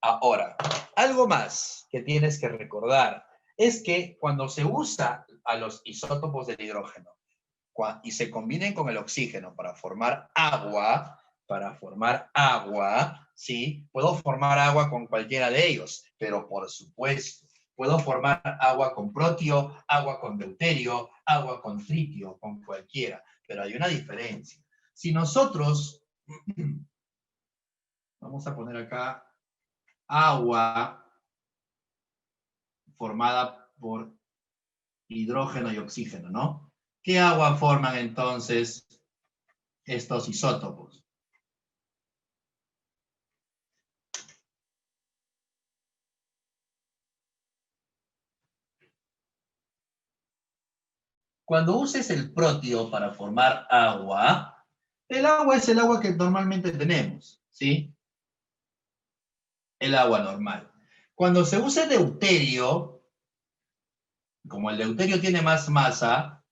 Ahora, algo más que tienes que recordar es que cuando se usa a los isótopos del hidrógeno y se combinen con el oxígeno para formar agua, ¿sí? Puedo formar agua con cualquiera de ellos, pero por supuesto, puedo formar agua con protio, agua con deuterio, agua con tritio, con cualquiera, pero hay una diferencia. Si nosotros, vamos a poner acá, agua formada por hidrógeno y oxígeno, ¿no? ¿Qué agua forman entonces estos isótopos? Cuando uses el protio para formar agua, el agua es el agua que normalmente tenemos, ¿sí? El agua normal. Cuando se use deuterio, Como el deuterio tiene más masa,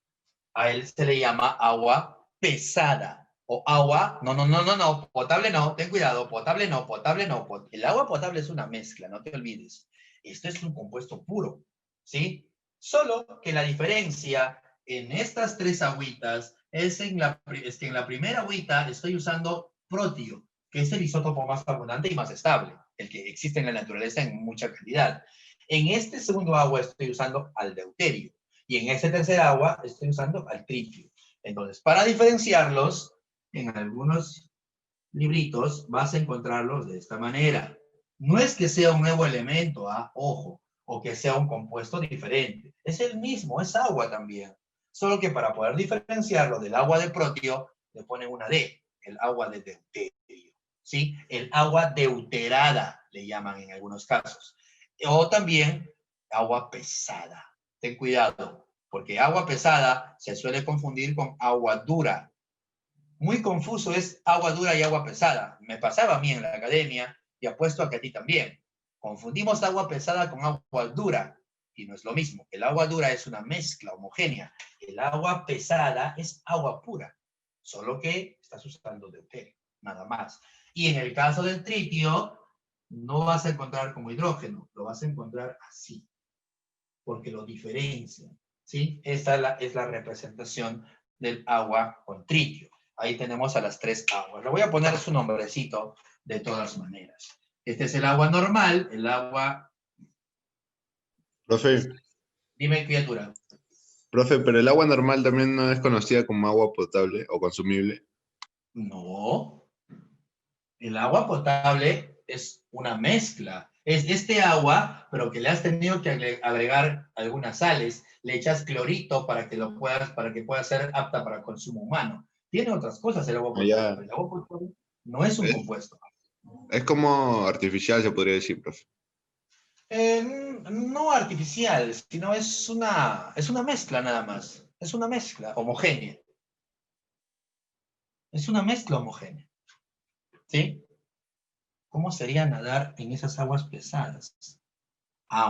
a él se le llama agua pesada. O agua, no, potable no, ten cuidado, potable no, potable no. El agua potable es una mezcla, no te olvides. Esto es un compuesto puro, ¿sí? Solo que la diferencia en estas tres agüitas es que en la primera agüita estoy usando protio, que es el isótopo más abundante y más estable, el que existe en la naturaleza en mucha cantidad. En este segundo agua estoy usando al deuterio y en este tercer agua estoy usando al tritio. Entonces, para diferenciarlos, en algunos libritos vas a encontrarlos de esta manera. No es que sea un nuevo elemento, ojo, o que sea un compuesto diferente. Es el mismo, es agua también. Solo que para poder diferenciarlo del agua de protio, le ponen una D, el agua de deuterio. ¿Sí? El agua deuterada, le llaman en algunos casos. O también agua pesada. Ten cuidado, porque agua pesada se suele confundir con agua dura. Muy confuso es agua dura y agua pesada. Me pasaba a mí en la academia y apuesto a que a ti también. Confundimos agua pesada con agua dura y no es lo mismo. El agua dura es una mezcla homogénea. El agua pesada es agua pura, solo que estás usando deuterio, nada más. Y en el caso del tritio, no vas a encontrar como hidrógeno, lo vas a encontrar así, porque lo diferencian, ¿sí? Esta es la representación del agua con tritio. Ahí tenemos a las tres aguas. Le voy a poner su nombrecito de todas maneras. Este es el agua normal, el agua... Profe, Dime, criatura. profe, pero el agua normal también no es conocida como agua potable o consumible. No. El agua potable es una mezcla. Es este agua, pero que le has tenido que agregar algunas sales. Le echas clorito para que pueda ser apta para consumo humano. Tiene otras cosas el agua potable. Ya. El agua potable no es un compuesto. Es como artificial, se podría decir, profe. No artificial, sino es una mezcla nada más. Es una mezcla homogénea. Es una mezcla homogénea. ¿Sí? ¿Cómo sería nadar en esas aguas pesadas?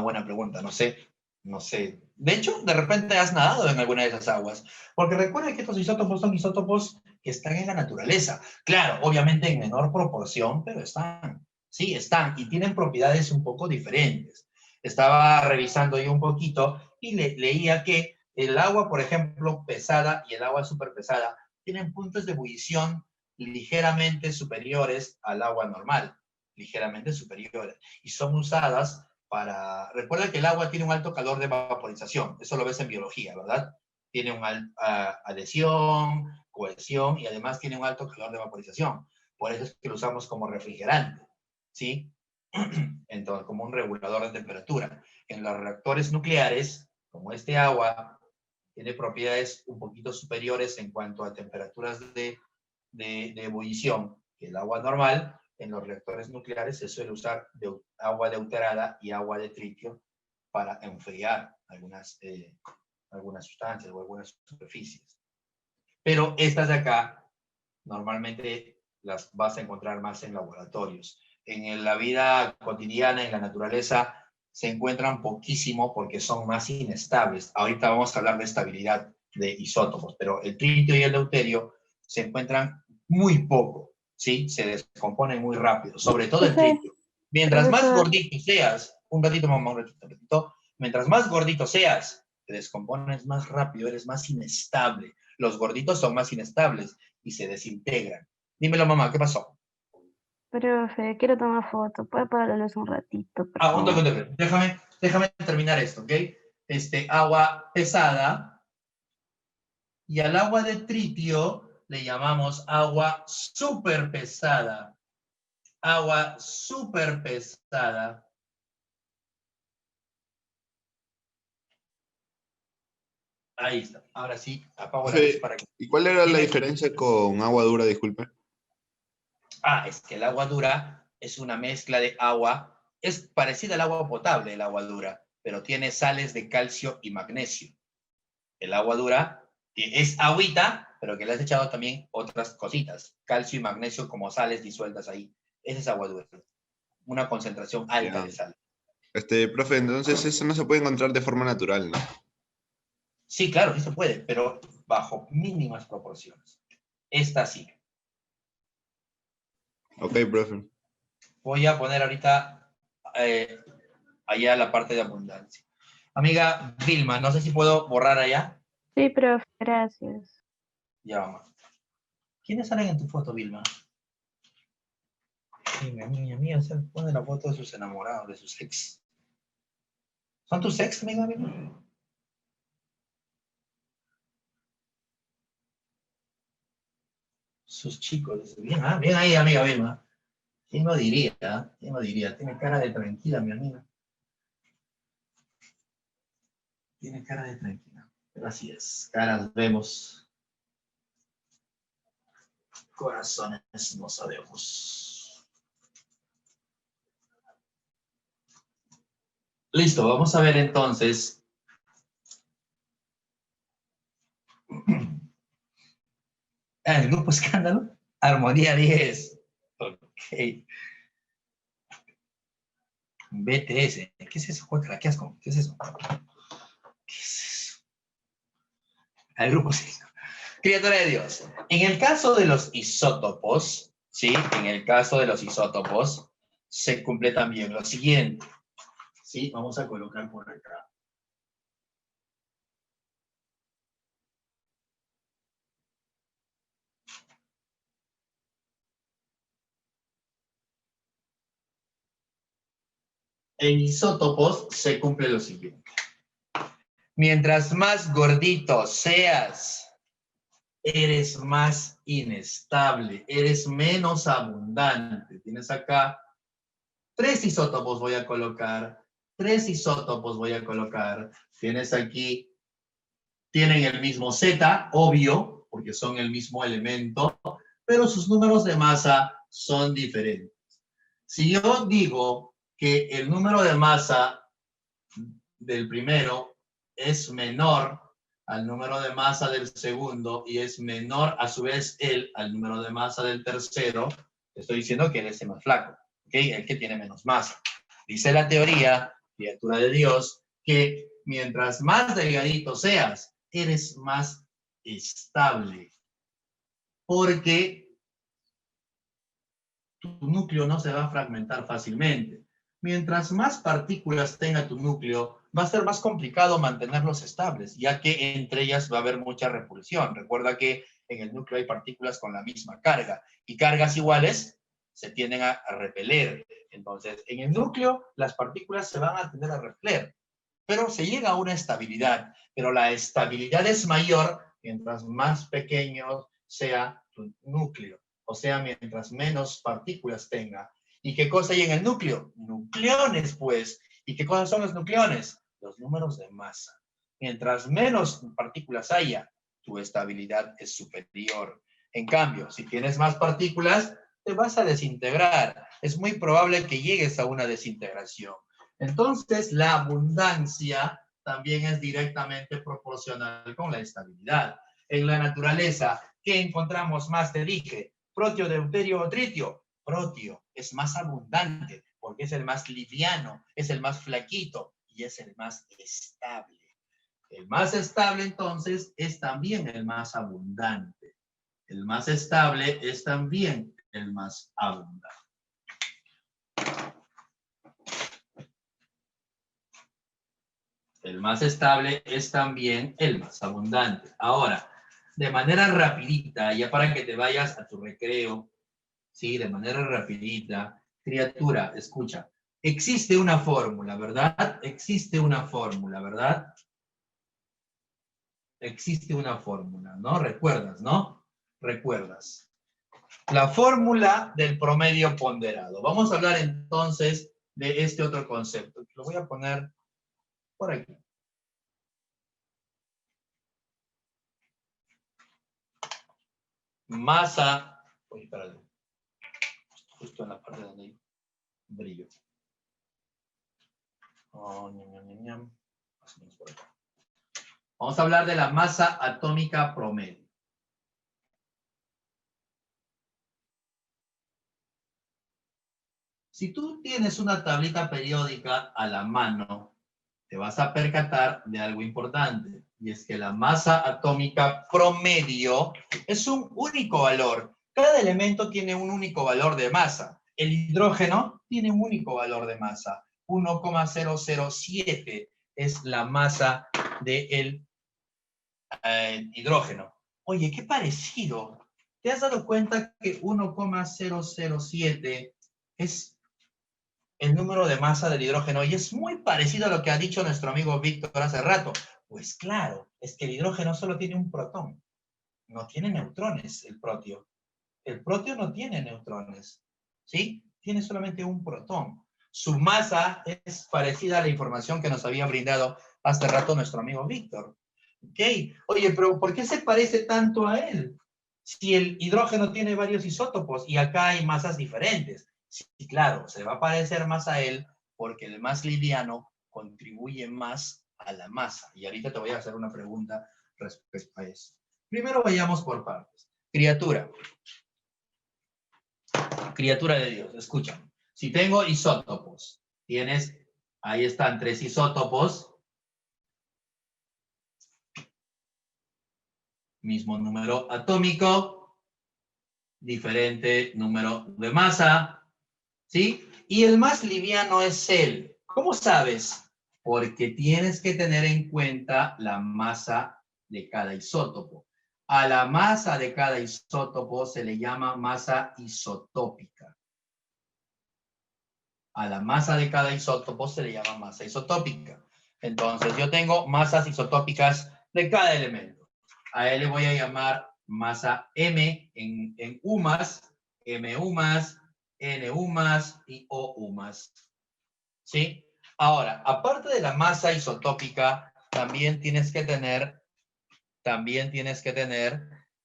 Buena pregunta, no sé, no sé. De hecho, de repente has nadado en alguna de esas aguas, porque recuerda que estos isótopos son isótopos que están en la naturaleza. Claro, obviamente en menor proporción, pero están. Sí, están y tienen propiedades un poco diferentes. Estaba revisando yo un poquito y leía que el agua, por ejemplo, pesada y el agua súper pesada tienen puntos de ebullición ligeramente superiores al agua normal, ligeramente superiores, y son usadas recuerda que el agua tiene un alto calor de vaporización, eso lo ves en biología, ¿verdad? Tiene una adhesión, cohesión y además tiene un alto calor de vaporización. Por eso es que lo usamos como refrigerante, ¿sí? Entonces, como un regulador de temperatura. En los reactores nucleares, como este agua tiene propiedades un poquito superiores en cuanto a temperaturas de ebullición que el agua normal, en los reactores nucleares se suele usar agua deuterada y agua de tritio para enfriar algunas sustancias o algunas superficies. Pero estas de acá normalmente las vas a encontrar más en laboratorios. En la vida cotidiana, en la naturaleza, se encuentran poquísimo porque son más inestables. Ahorita vamos a hablar de estabilidad de isótopos, pero el tritio y el deuterio se encuentran muy poco, ¿sí? Se descomponen muy rápido, sobre todo el tritio. Mientras más gordito seas, un ratito, mamá, un ratito, mientras más gordito seas, te descompones más rápido, eres más inestable. Los gorditos son más inestables y se desintegran. Dímelo, mamá, ¿qué pasó? Profe, quiero tomar foto. ¿Puede apagar la luz un ratito, por Un favor? toque. Déjame terminar esto, ¿ok? Agua pesada y al agua de tritio le llamamos agua súper pesada. Agua súper pesada. Ahí está. Ahora sí, apago la luz para que... ¿Y cuál era la Dime. diferencia con agua dura, disculpe? Es que el agua dura es una mezcla de agua, es parecida al agua potable, el agua dura, pero tiene sales de calcio y magnesio. El agua dura es agüita, pero que le has echado también otras cositas, calcio y magnesio como sales disueltas ahí. Esa es agua dura, una concentración alta Ya. de sal. Profe, entonces eso no se puede encontrar de forma natural, ¿no? Sí, claro, sí se puede, pero bajo mínimas proporciones. Esta sí. Ok, profe. Voy a poner ahorita allá la parte de abundancia. Amiga Vilma, no sé si puedo borrar allá. Sí, profe, gracias. Ya vamos. ¿Quiénes salen en tu foto, Vilma? Niña, niña mía, se pone la foto de sus enamorados, de sus ex. ¿Son tus ex, amiga Vilma? Sus chicos. Bien, bien ahí, amiga Vilma. ¿Quién lo diría? ¿Quién lo diría? Tiene cara de tranquila, mi amiga. Tiene cara de tranquila. Pero así es. Caras vemos. Corazones no sabemos. Listo, vamos a ver entonces. El grupo Escándalo. Armonía 10. Ok. BTS. ¿Qué es eso? Juan, ¿qué asco? ¿Qué es eso? ¿Qué es eso? El grupo sí. Criatura de Dios. En el caso de los isótopos, ¿sí? En el caso de los isótopos, se cumple también lo siguiente. ¿Sí? Vamos a colocar por acá. En isótopos se cumple lo siguiente. Mientras más gordito seas, eres más inestable, eres menos abundante. Tienes acá 3 isótopos voy a colocar, 3 isótopos voy a colocar. Tienes aquí, tienen el mismo Z, obvio, porque son el mismo elemento, pero sus números de masa son diferentes. Si yo digo que el número de masa del primero es menor al número de masa del segundo y es menor a su vez al número de masa del tercero, estoy diciendo que él es el más flaco, ¿okay? El que tiene menos masa. Dice la teoría, criatura de Dios, que mientras más delgadito seas, eres más estable, porque tu núcleo no se va a fragmentar fácilmente. Mientras más partículas tenga tu núcleo, va a ser más complicado mantenerlos estables, ya que entre ellas va a haber mucha repulsión. Recuerda que en el núcleo hay partículas con la misma carga, y cargas iguales se tienden a repeler. Entonces, en el núcleo, las partículas se van a tender a repeler, pero se llega a una estabilidad, pero la estabilidad es mayor mientras más pequeño sea tu núcleo. O sea, mientras menos partículas tenga. ¿Y qué cosa hay en el núcleo? Nucleones, pues. ¿Y qué cosas son los nucleones? Los números de masa. Mientras menos partículas haya, tu estabilidad es superior. En cambio, si tienes más partículas, te vas a desintegrar. Es muy probable que llegues a una desintegración. Entonces, la abundancia también es directamente proporcional con la estabilidad. En la naturaleza, ¿qué encontramos más? Te dije, protio, deuterio o tritio. Protio es más abundante porque es el más liviano, es el más flaquito y es el más estable. El más estable entonces es también el más abundante. El más estable es también el más abundante. El más estable es también el más abundante. Ahora, de manera rapidita, ya para que te vayas a tu recreo, ¿sí? De manera rapidita, criatura, escucha. Existe una fórmula, ¿verdad? Existe una fórmula, ¿verdad? Existe una fórmula, ¿no? ¿Recuerdas, no? Recuerdas. La fórmula del promedio ponderado. Vamos a hablar entonces de este otro concepto. Lo voy a poner por aquí. Masa, oye, espérate, justo en la parte donde hay brillo. Oh, ñam, ñam, ñam. Vamos a hablar de la masa atómica promedio. Si tú tienes una tablita periódica a la mano, te vas a percatar de algo importante. Y es que la masa atómica promedio es un único valor. Cada elemento tiene un único valor de masa. El hidrógeno tiene un único valor de masa. 1,007 es la masa del hidrógeno. Oye, qué parecido. ¿Te has dado cuenta que 1,007 es el número de masa del hidrógeno? Y es muy parecido a lo que ha dicho nuestro amigo Víctor hace rato. Pues claro, es que el hidrógeno solo tiene un protón. No tiene neutrones el protio. El protio no tiene neutrones. ¿Sí? Tiene solamente un protón. Su masa es parecida a la información que nos había brindado hace rato nuestro amigo Víctor. ¿Ok? Oye, pero ¿por qué se parece tanto a él? Si el hidrógeno tiene varios isótopos y acá hay masas diferentes. Sí, claro, se va a parecer más a él porque el más liviano contribuye más a la masa. Y ahorita te voy a hacer una pregunta respecto a eso. Primero vayamos por partes. Criatura. Criatura de Dios, escúchame. Si tengo isótopos, ahí están 3 isótopos, mismo número atómico, diferente número de masa, ¿sí? Y el más liviano es él. ¿Cómo sabes? Porque tienes que tener en cuenta la masa de cada isótopo. A la masa de cada isótopo se le llama masa isotópica. A la masa de cada isótopo se le llama masa isotópica. Entonces, yo tengo masas isotópicas de cada elemento. A él le voy a llamar masa M en U más, MU más, NU más y OU más. ¿Sí? Ahora, aparte de la masa isotópica, también tienes que tener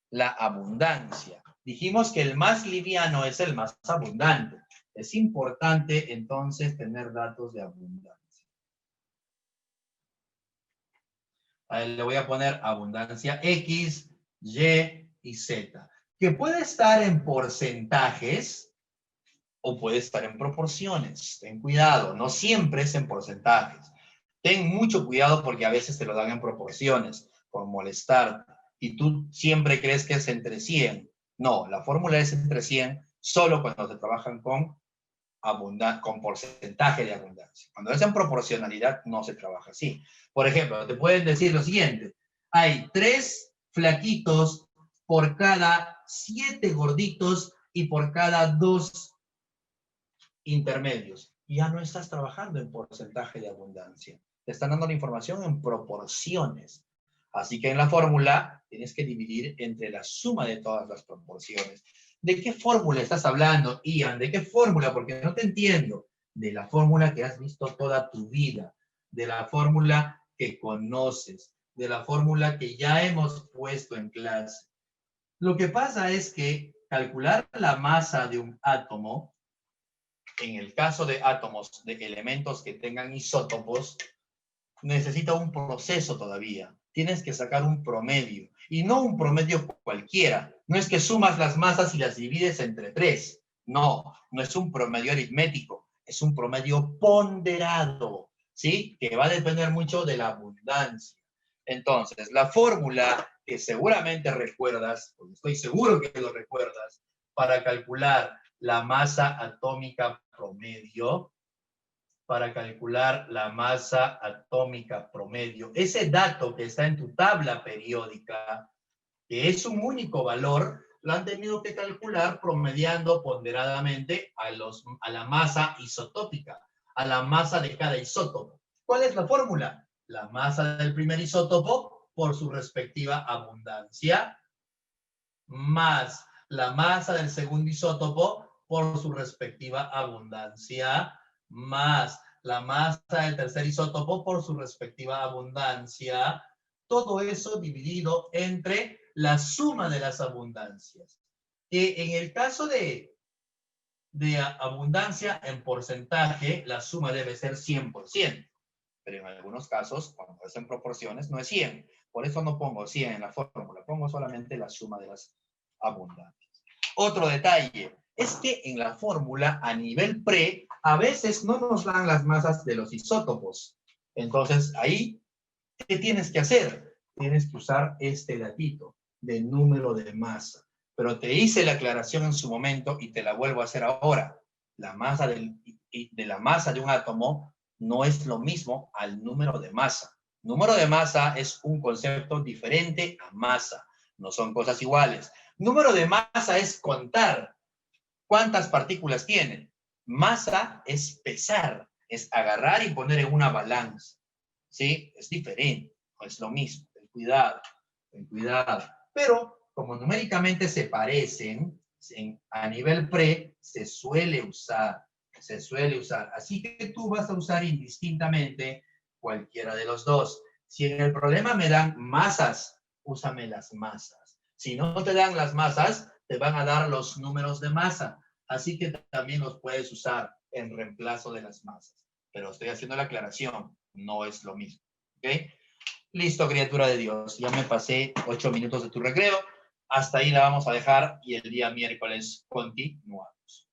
la abundancia. Dijimos que el más liviano es el más abundante. Es importante entonces tener datos de abundancia. A él le voy a poner abundancia X, Y y Z, que puede estar en porcentajes o puede estar en proporciones. Ten cuidado, no siempre es en porcentajes. Ten mucho cuidado porque a veces te lo dan en proporciones por molestar y tú siempre crees que es entre 100. No, la fórmula es entre 100 solo cuando se trabajan con porcentaje de abundancia. Cuando es en proporcionalidad, no se trabaja así. Por ejemplo, te pueden decir lo siguiente. Hay 3 flaquitos por cada 7 gorditos y por cada 2 intermedios. Ya no estás trabajando en porcentaje de abundancia. Te están dando la información en proporciones. Así que en la fórmula tienes que dividir entre la suma de todas las proporciones. ¿De qué fórmula estás hablando, Ian? ¿De qué fórmula? Porque no te entiendo. De la fórmula que has visto toda tu vida, de la fórmula que conoces, de la fórmula que ya hemos puesto en clase. Lo que pasa es que calcular la masa de un átomo, en el caso de átomos, de elementos que tengan isótopos, necesita un proceso todavía. Tienes que sacar un promedio. Y no un promedio cualquiera. No es que sumas las masas y las divides entre 3. No, no es un promedio aritmético. Es un promedio ponderado, ¿sí? Que va a depender mucho de la abundancia. Entonces, la fórmula que seguramente recuerdas, porque estoy seguro que lo recuerdas, para calcular la masa atómica promedio, ese dato que está en tu tabla periódica, que es un único valor, lo han tenido que calcular promediando ponderadamente a la masa isotópica, a la masa de cada isótopo. ¿Cuál es la fórmula? La masa del primer isótopo por su respectiva abundancia, más la masa del segundo isótopo por su respectiva abundancia, más la masa del tercer isótopo por su respectiva abundancia, todo eso dividido entre la suma de las abundancias. En el caso de abundancia en porcentaje, la suma debe ser 100%, pero en algunos casos, cuando es en proporciones, no es 100. Por eso no pongo 100 en la fórmula, pongo solamente la suma de las abundancias. Otro detalle es que en la fórmula a nivel pre, a veces no nos dan las masas de los isótopos. Entonces, ahí, ¿qué tienes que hacer? tienes que usar este datito de número de masa. Pero te hice la aclaración en su momento y te la vuelvo a hacer ahora. La masa de la masa de un átomo no es lo mismo al número de masa. Número de masa es un concepto diferente a masa. No son cosas iguales. Número de masa es contar cuántas partículas tiene. Masa es pesar, es agarrar y poner en una balanza. ¿Sí? Es diferente, no es lo mismo. Ten cuidado, ten cuidado. Pero como numéricamente se parecen, a nivel pre se suele usar. Se suele usar. Así que tú vas a usar indistintamente cualquiera de los dos. Si en el problema me dan masas, úsame las masas. Si no te dan las masas, te van a dar los números de masa. Así que también los puedes usar en reemplazo de las masas. Pero estoy haciendo la aclaración, no es lo mismo. ¿Ok? Listo, criatura de Dios. Ya me pasé 8 minutos de tu recreo. Hasta ahí la vamos a dejar y el día miércoles continuamos.